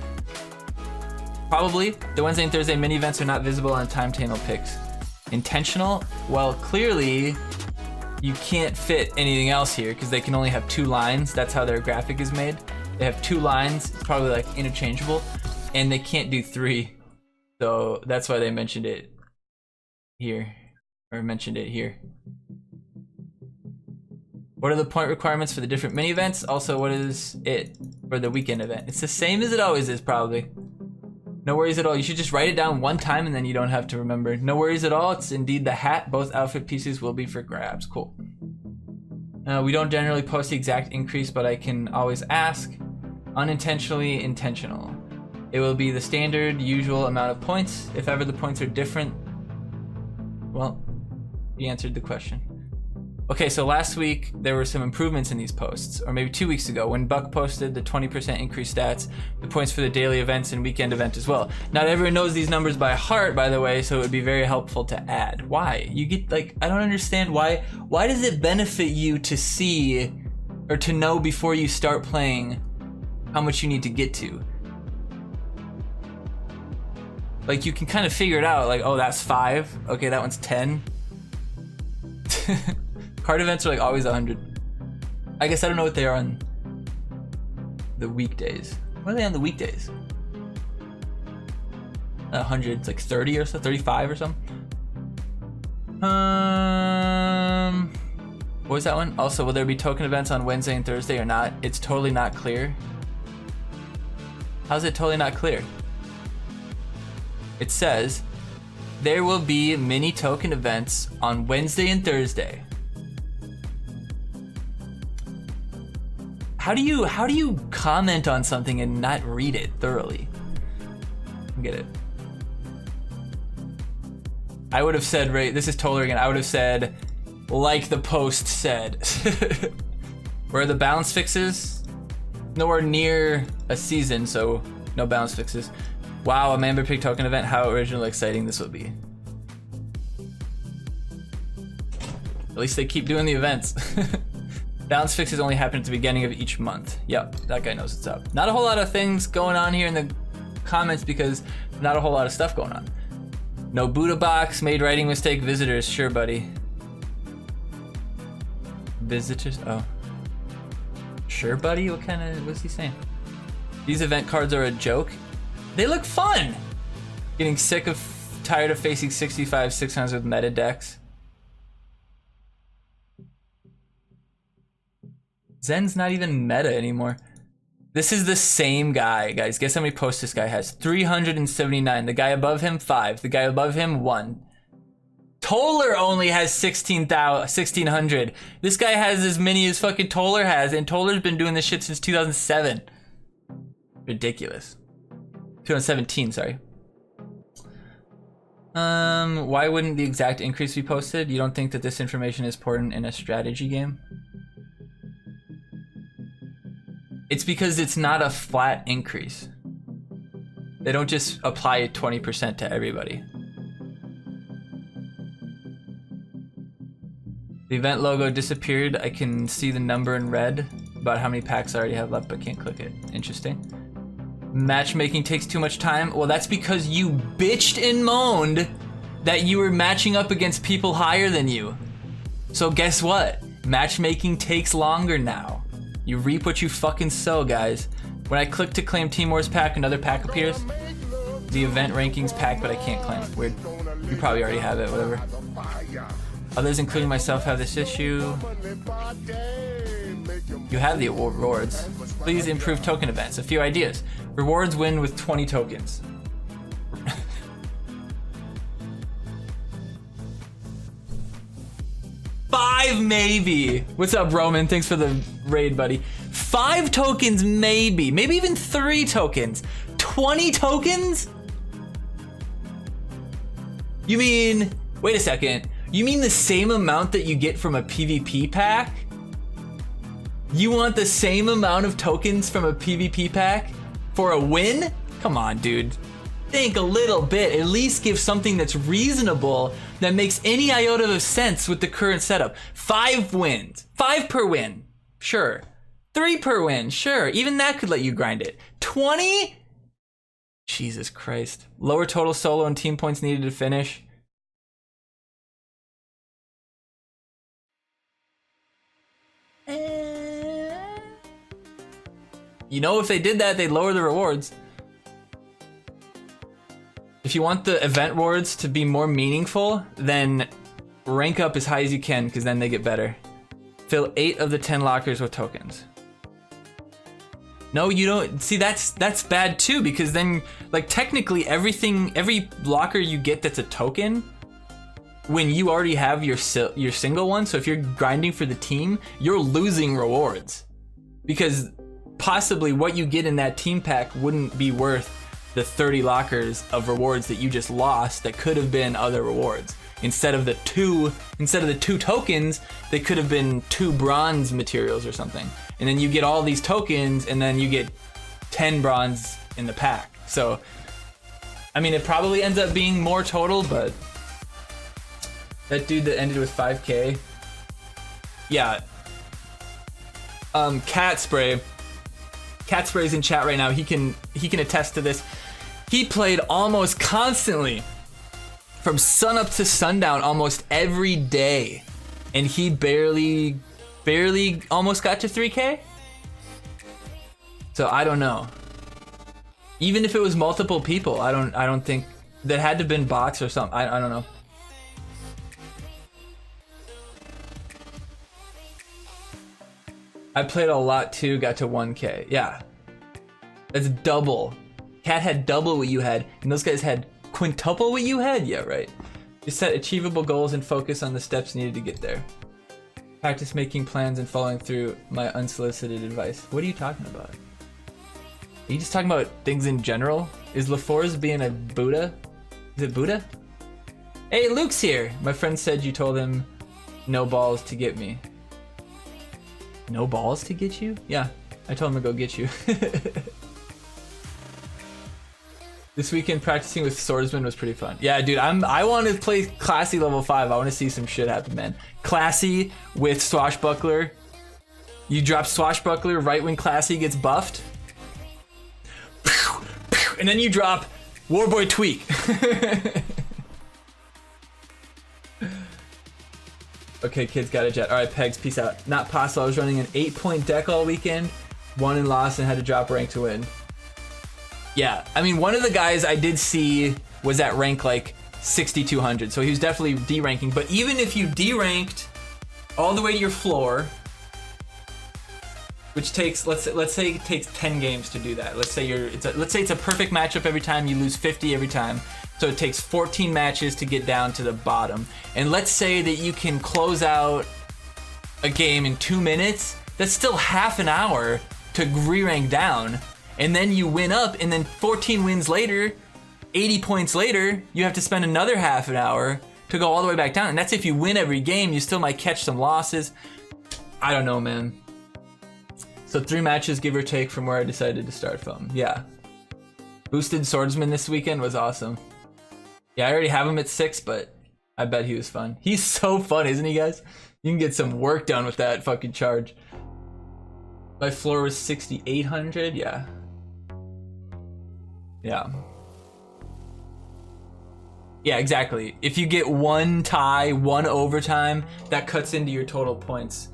Probably. The Wednesday and Thursday mini events are not visible on timetable picks. Intentional? Well, clearly you can't fit anything else here because they can only have 2 lines. That's how their graphic is made. They have 2 lines, probably like interchangeable, and they can't do 3. So that's why they mentioned it here, or mentioned it here. What are the point requirements for the different mini events? Also, what is it for the weekend event? It's the same as it always is, probably. No worries at all. You should just write it down one time and then you don't have to remember. No worries at all. It's indeed the hat. Both outfit pieces will be for grabs. Cool. We don't generally post the exact increase, but I can always ask. Unintentionally intentional. It will be the standard, usual amount of points. If ever the points are different, well, you answered the question. Okay, so last week there were some improvements in these posts, or maybe 2 weeks ago when Buck posted the 20% increased stats, the points for the daily events and weekend event as well. Not everyone knows these numbers by heart, by the way, so it would be very helpful to add. Why? You get, like, I don't understand why does it benefit you to see or to know before you start playing how much you need to get to? Like, you can kind of figure it out, like, oh, that's 5, okay, that one's 10. Card events are like always 100. I guess I don't know what they are on the weekdays. What are they on the weekdays? 100, it's like 30 or so, 35 or something. What was that one? Also, will there be token events on Wednesday and Thursday or not? It's totally not clear. How's it totally not clear? It says there will be mini token events on Wednesday and Thursday. How do you comment on something and not read it thoroughly? I get it. I would have said, right, this is Toller again, I would have said, like the post said. Where are the balance fixes? Nowhere near a season, so no balance fixes. Wow, a Mamba Pig token event, how original exciting this would be. At least they keep doing the events. Balance fixes only happen at the beginning of each month. Yep, that guy knows what's up. Not a whole lot of things going on here in the comments because not a whole lot of stuff going on. No Buddha box, made writing mistake, visitors. Sure, buddy. Visitors, oh. Sure, buddy, what's he saying? These event cards are a joke. They look fun! Getting tired of facing 65 600s with meta decks. Zen's not even meta anymore. This is the same guy, guys. Guess how many posts this guy has? 379. The guy above him, 5. The guy above him, 1. Toller only has 1600. This guy has as many as fucking Toller has, and Toller's been doing this shit since 2007. Ridiculous. 2017, sorry. Why wouldn't the exact increase be posted? You don't think that this information is important in a strategy game? It's because it's not a flat increase. They don't just apply 20% to everybody. The event logo disappeared. I can see the number in red about how many packs I already have left, but can't click it. Interesting. Matchmaking takes too much time. Well, that's because you bitched and moaned that you were matching up against people higher than you. So guess what? Matchmaking takes longer now. You reap what you fucking sow, guys. When I click to claim Team Wars pack, another pack appears. The event rankings pack, but I can't claim it. Weird. You probably already have it, whatever. Others, including myself, have this issue. You have the rewards. Please improve token events. A few ideas. Rewards win with 20 tokens. Five maybe. What's up, Roman? Thanks for the raid, buddy. 5 tokens maybe. Maybe even 3 tokens. 20 tokens? You mean, wait a second. You mean the same amount that you get from a PvP pack? You want the same amount of tokens from a PvP pack for a win? Come on, dude. Think a little bit. At least give something that's reasonable, that makes any iota of sense with the current setup. 5 wins. 5 per win. Sure. 3 per win. Sure. Even that could let you grind it. 20? Jesus Christ. Lower total solo and team points needed to finish. You know, if they did that, they'd lower the rewards. if you want the event rewards to be more meaningful, then rank up as high as you can, because then they get better. Fill 8 of the 10 lockers with tokens. No, you don't. See, that's bad too, because then, like, technically every locker you get that's a token, when you already have your single one, so if you're grinding for the team, you're losing rewards. Because possibly what you get in that team pack wouldn't be worth the 30 lockers of rewards that you just lost that could have been other rewards. Instead of the two tokens, they could have been 2 bronze materials or something. And then you get all these tokens, and then you get 10 bronze in the pack. So, I mean, it probably ends up being more total, but that dude that ended with 5K, yeah. Cat Spray's in chat right now. He can attest to this. He played almost constantly from sun up to sundown almost every day, and he barely almost got to 3K. So I don't know. Even if it was multiple people, I don't think that had to have been bots or something. I don't know. I played a lot too, got to 1K. Yeah. That's double. Cat had double what you had, and those guys had quintuple what you had? Yeah, right. Just set achievable goals and focus on the steps needed to get there. Practice making plans and following through my unsolicited advice. What are you talking about? Are you just talking about things in general? Is LaForce being a Buddha? Is it Buddha? Hey, Luke's here! My friend said you told him no balls to get me. No balls to get you? Yeah, I told him to go get you. This weekend practicing with swordsman was pretty fun. Yeah, dude, I want to play Classy level 5. I want to see some shit happen, man. Classy with Swashbuckler. You drop Swashbuckler right when Classy gets buffed. And then you drop Warboy Tweek. Okay, kids, got a jet. All right, Pegs, peace out. Not possible. I was running an 8-point deck all weekend, won and lost, and had to drop rank to win. Yeah, I mean, one of the guys I did see was at rank like 6,200, so he was definitely D-ranking. But even if you D-ranked all the way to your floor, which takes, let's say it takes 10 games to do that. Let's say it's a perfect matchup every time. You lose 50 every time. So it takes 14 matches to get down to the bottom. And let's say that you can close out a game in 2 minutes. That's still half an hour to re-rank down. And then you win up, and then 14 wins later, 80 points later, you have to spend another half an hour to go all the way back down. And that's if you win every game. You still might catch some losses. I don't know, man. So 3 matches, give or take, from where I decided to start from. Yeah. Boosted Swordsman this weekend was awesome. Yeah, I already have him at 6, but I bet he was fun. He's so fun, isn't he, guys? You can get some work done with that fucking charge. My floor was 6,800, yeah. Yeah. Yeah, exactly. If you get 1 tie, 1 overtime, that cuts into your total points.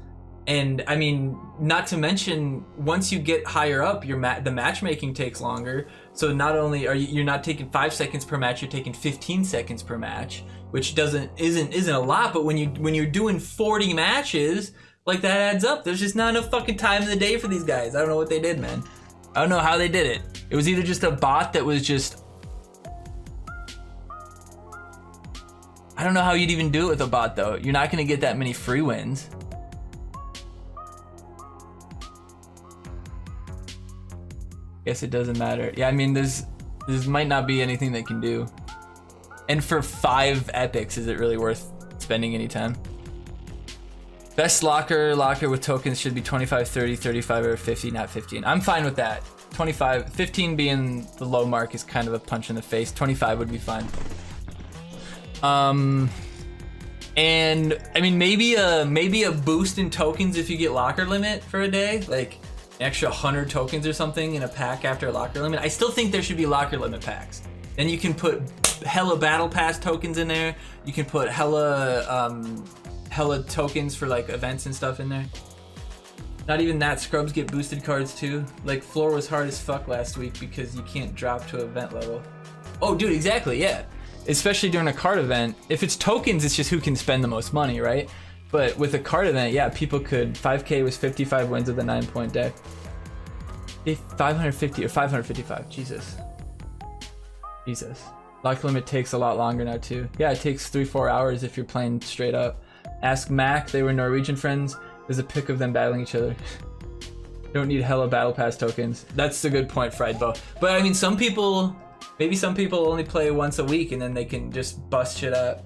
And I mean, not to mention, once you get higher up, the matchmaking takes longer. So not only are you're not taking 5 seconds per match, you're taking 15 seconds per match, which isn't a lot. But when you're doing 40 matches, like, that adds up. There's just not enough fucking time in the day for these guys. I don't know what they did, man. I don't know how they did it. It was either just a bot that was just... I don't know how you'd even do it with a bot, though. You're not going to get that many free wins. Guess it doesn't matter. Yeah, I mean, there's might not be anything they can do. And for 5 epics, is it really worth spending any time? Best locker with tokens should be 25, 30, 35, or 50, not 15. I'm fine with that. 25, 15 being the low mark is kind of a punch in the face. 25 would be fine. And I mean, maybe a boost in tokens if you get locker limit for a day, like an extra 100 tokens or something in a pack after a locker limit. I still think there should be locker limit packs. Then you can put hella battle pass tokens in there. You can put hella tokens for like events and stuff in there. Not even that, scrubs get boosted cards too. Like, floor was hard as fuck last week because you can't drop to event level. Oh, dude, exactly, yeah. Especially during a card event. If it's tokens, it's just who can spend the most money, right? But with a card event, yeah, people could. 5K was 55 wins with a 9-point deck. 550 or 555. Jesus. Lock limit takes a lot longer now too. Yeah, it takes 3-4 hours if you're playing straight up. Ask Mac. They were Norwegian friends. There's a pic of them battling each other. Don't need hella battle pass tokens. That's a good point, Friedbo. But I mean, some people, maybe some people only play once a week and then they can just bust shit up.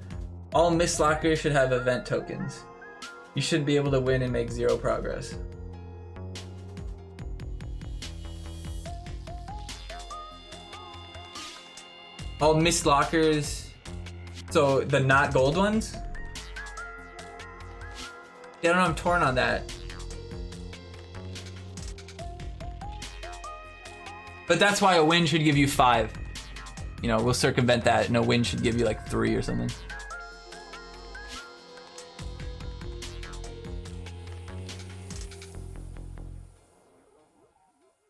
All missed lockers should have event tokens. You should be able to win and make 0 progress. All missed lockers, so the not gold ones? Yeah, I don't know, I'm torn on that. But that's why a win should give you 5. You know, we'll circumvent that, and a win should give you like 3 or something.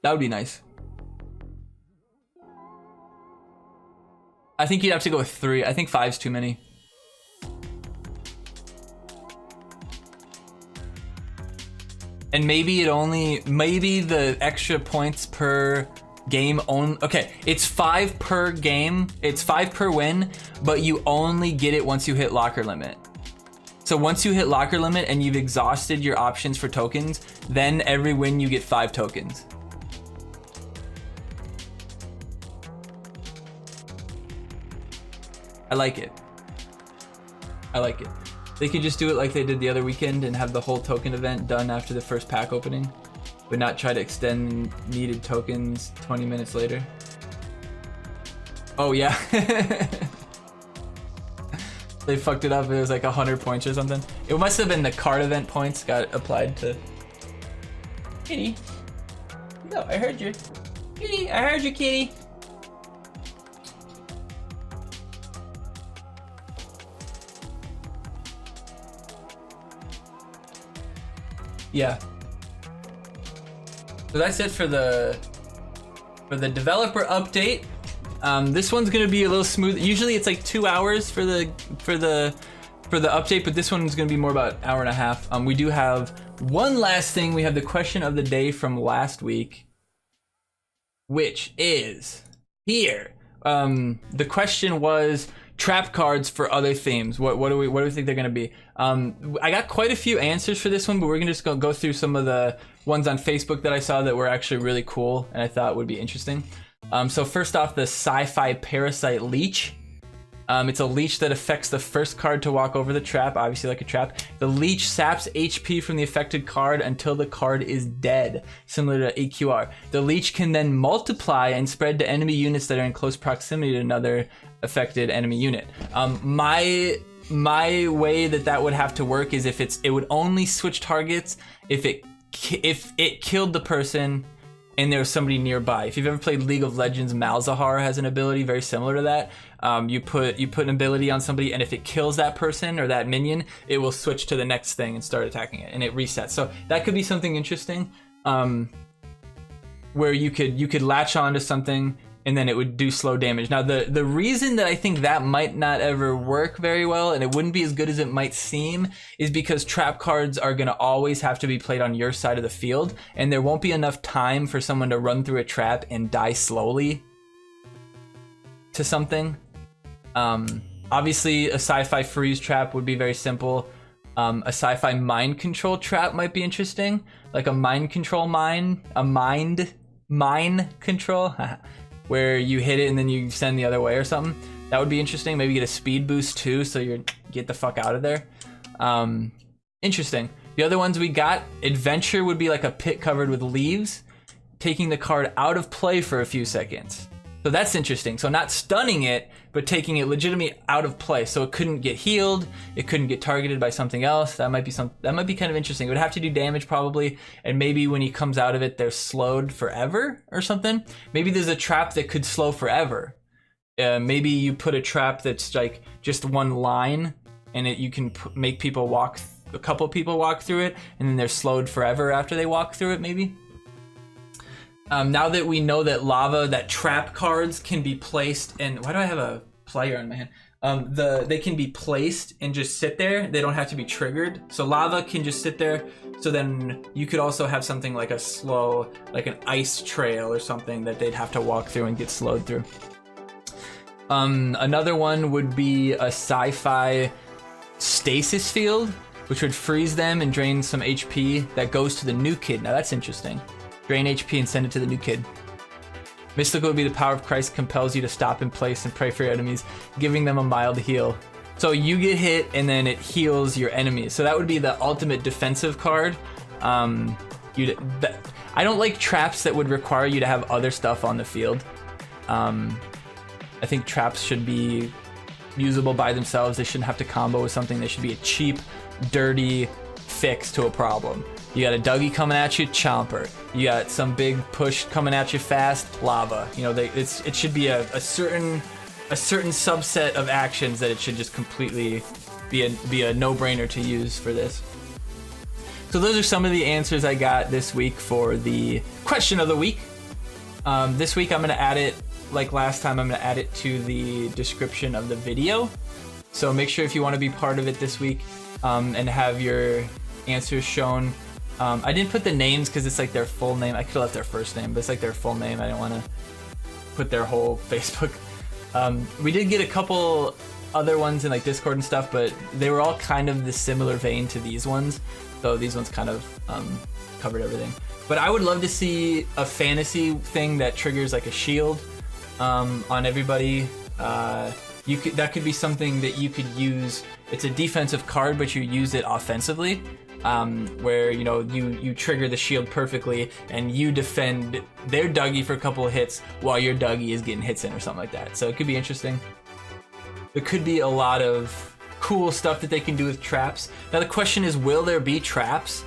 That would be nice. I think you'd have to go with 3. I think 5's too many. And maybe the extra points per game okay, it's 5 per game, it's 5 per win, but you only get it once you hit locker limit. So once you hit locker limit and you've exhausted your options for tokens, then every win you get 5 tokens. I like it. They could just do it like they did the other weekend and have the whole token event done after the first pack opening, but not try to extend needed tokens 20 minutes later. Oh yeah. They fucked it up. It was like 100 points or something. It must have been the card event points got applied to. Kitty. No, I heard you. Kitty, I heard you, kitty. Yeah. So that's it for the developer update. This one's gonna be a little smooth. Usually it's like 2 hours for the update, but this one's gonna be more about an hour and a half. We do have one last thing. We have the question of the day from last week, which is here. The question was trap cards for other themes. What do we think they're gonna be? I got quite a few answers for this one, but we're gonna just go through some of the ones on Facebook that I saw that were actually really cool and I thought would be interesting. So first off, the sci-fi parasite leech. It's a leech that affects the first card to walk over the trap, obviously like a trap. The leech saps HP from the affected card until the card is dead, similar to AQR. The leech can then multiply and spread to enemy units that are in close proximity to another affected enemy unit. My way that would have to work is if it would only switch targets if it killed the person and there was somebody nearby. If you've ever played League of Legends, Malzahar has an ability very similar to that. You put an ability on somebody, and if it kills that person or that minion, it will switch to the next thing and start attacking it, and it resets. So that could be something interesting, where you could latch onto something and then it would do slow damage. Now the reason that I think that might not ever work very well, and it wouldn't be as good as it might seem, is because trap cards are gonna always have to be played on your side of the field, and there won't be enough time for someone to run through a trap and die slowly to something. Obviously a sci-fi freeze trap would be very simple. A sci-fi mind control trap might be interesting, like a mind control mine, a mind control, where you hit it and then you send the other way or something. That would be interesting. Maybe get a speed boost too, so you get the fuck out of there. Interesting. The other ones we got, adventure would be like a pit covered with leaves, taking the card out of play for a few seconds. So that's interesting. So not stunning it, but taking it legitimately out of play. So it couldn't get healed, it couldn't get targeted by something else. That might be kind of interesting. It would have to do damage probably, and maybe when he comes out of it, they're slowed forever or something. Maybe there's a trap that could slow forever. Maybe you put a trap that's like just one line, and you can make people a couple people walk through it, and then they're slowed forever after they walk through it. Maybe. Now that we know that that trap cards can be placed, and why do I have a player on my hand? They can be placed and just sit there. They don't have to be triggered. So lava can just sit there. So then you could also have something like a slow, like an ice trail or something that they'd have to walk through and get slowed through. Another one would be a sci-fi stasis field, which would freeze them and drain some HP that goes to the new kid. Now that's interesting. Drain HP and send it to the new kid. Mystical would be the power of Christ compels you to stop in place and pray for your enemies, giving them a mild heal. So you get hit and then it heals your enemies. So that would be the ultimate defensive card. I don't like traps that would require you to have other stuff on the field. I think traps should be usable by themselves. They shouldn't have to combo with something. They should be a cheap, dirty fix to a problem. You got a Dougie coming at you, Chomper. You got some big push coming at you fast, Lava. You know, it should be a certain subset of actions that it should just completely be a no-brainer to use for this. So those are some of the answers I got this week for the question of the week. This week I'm gonna add it, like last time, I'm gonna add it to the description of the video. So make sure if you want to be part of it this week and have your answers shown. I didn't put the names because it's like their full name. I could have left their first name, but it's like their full name. I didn't want to put their whole Facebook. We did get a couple other ones in like Discord and stuff, but they were all kind of the similar vein to these ones. So these ones kind of covered everything. But I would love to see a fantasy thing that triggers like a shield on everybody. That could be something that you could use. It's a defensive card, but you use it offensively. Where you trigger the shield perfectly and you defend their Dougie for a couple of hits while your Dougie is getting hits in or something like that. So it could be interesting. There could be a lot of cool stuff that they can do with traps. Now the question is, will there be traps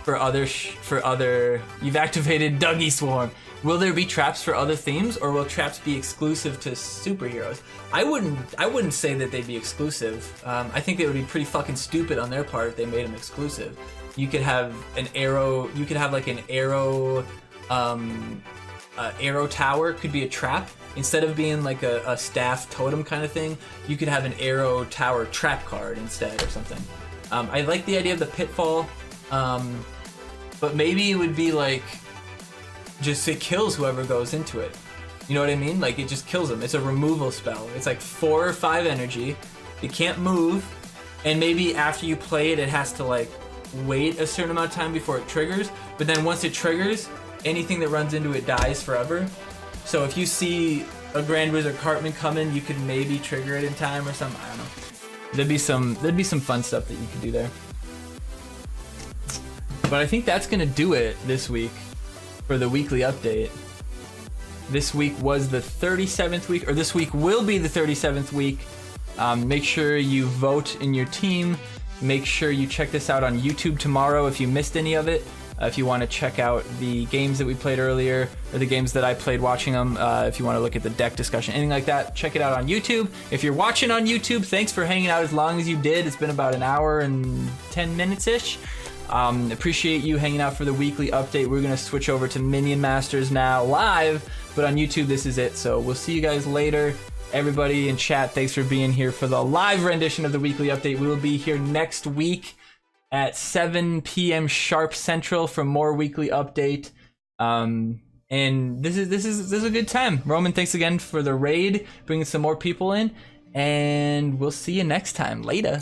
for other? You've activated Dougie Swarm. Will there be traps for other themes, or will traps be exclusive to superheroes? I wouldn't say that they'd be exclusive. I think it would be pretty fucking stupid on their part if they made them exclusive. You could have an arrow. You could have like an arrow. Arrow tower could be a trap instead of being like a staff totem kind of thing. You could have an arrow tower trap card instead or something. I like the idea of the pitfall, but maybe it would be like. Just it kills whoever goes into it. You know what I mean? Like it just kills them. It's a removal spell. It's like 4 or 5 energy. It can't move, and maybe after you play it, it has to like wait a certain amount of time before it triggers. But then once it triggers, anything that runs into it dies forever. So if you see a Grand Wizard Cartman coming, you could maybe trigger it in time or something. I don't know. There'd be some fun stuff that you could do there. But I think that's gonna do it this week. For the weekly update. This week was the 37th week, or this week will be the 37th week. Make sure you vote in your team. Make sure you check this out on YouTube tomorrow if you missed any of it. If you want to check out the games that we played earlier, or the games that I played watching them, if you want to look at the deck discussion, anything like that, check it out on YouTube. If you're watching on YouTube, thanks for hanging out as long as you did. It's been about an hour and 10 minutes-ish. Appreciate you hanging out for the weekly update. We're going to switch over to Minion Masters now live, but on YouTube this is it. So we'll see you guys later. Everybody in chat, thanks for being here for the live rendition of the weekly update. We will be here next week at 7 p.m. sharp Central for more weekly update. And this is a good time. Roman, thanks again for the raid, bringing some more people in, and we'll see you next time. Later.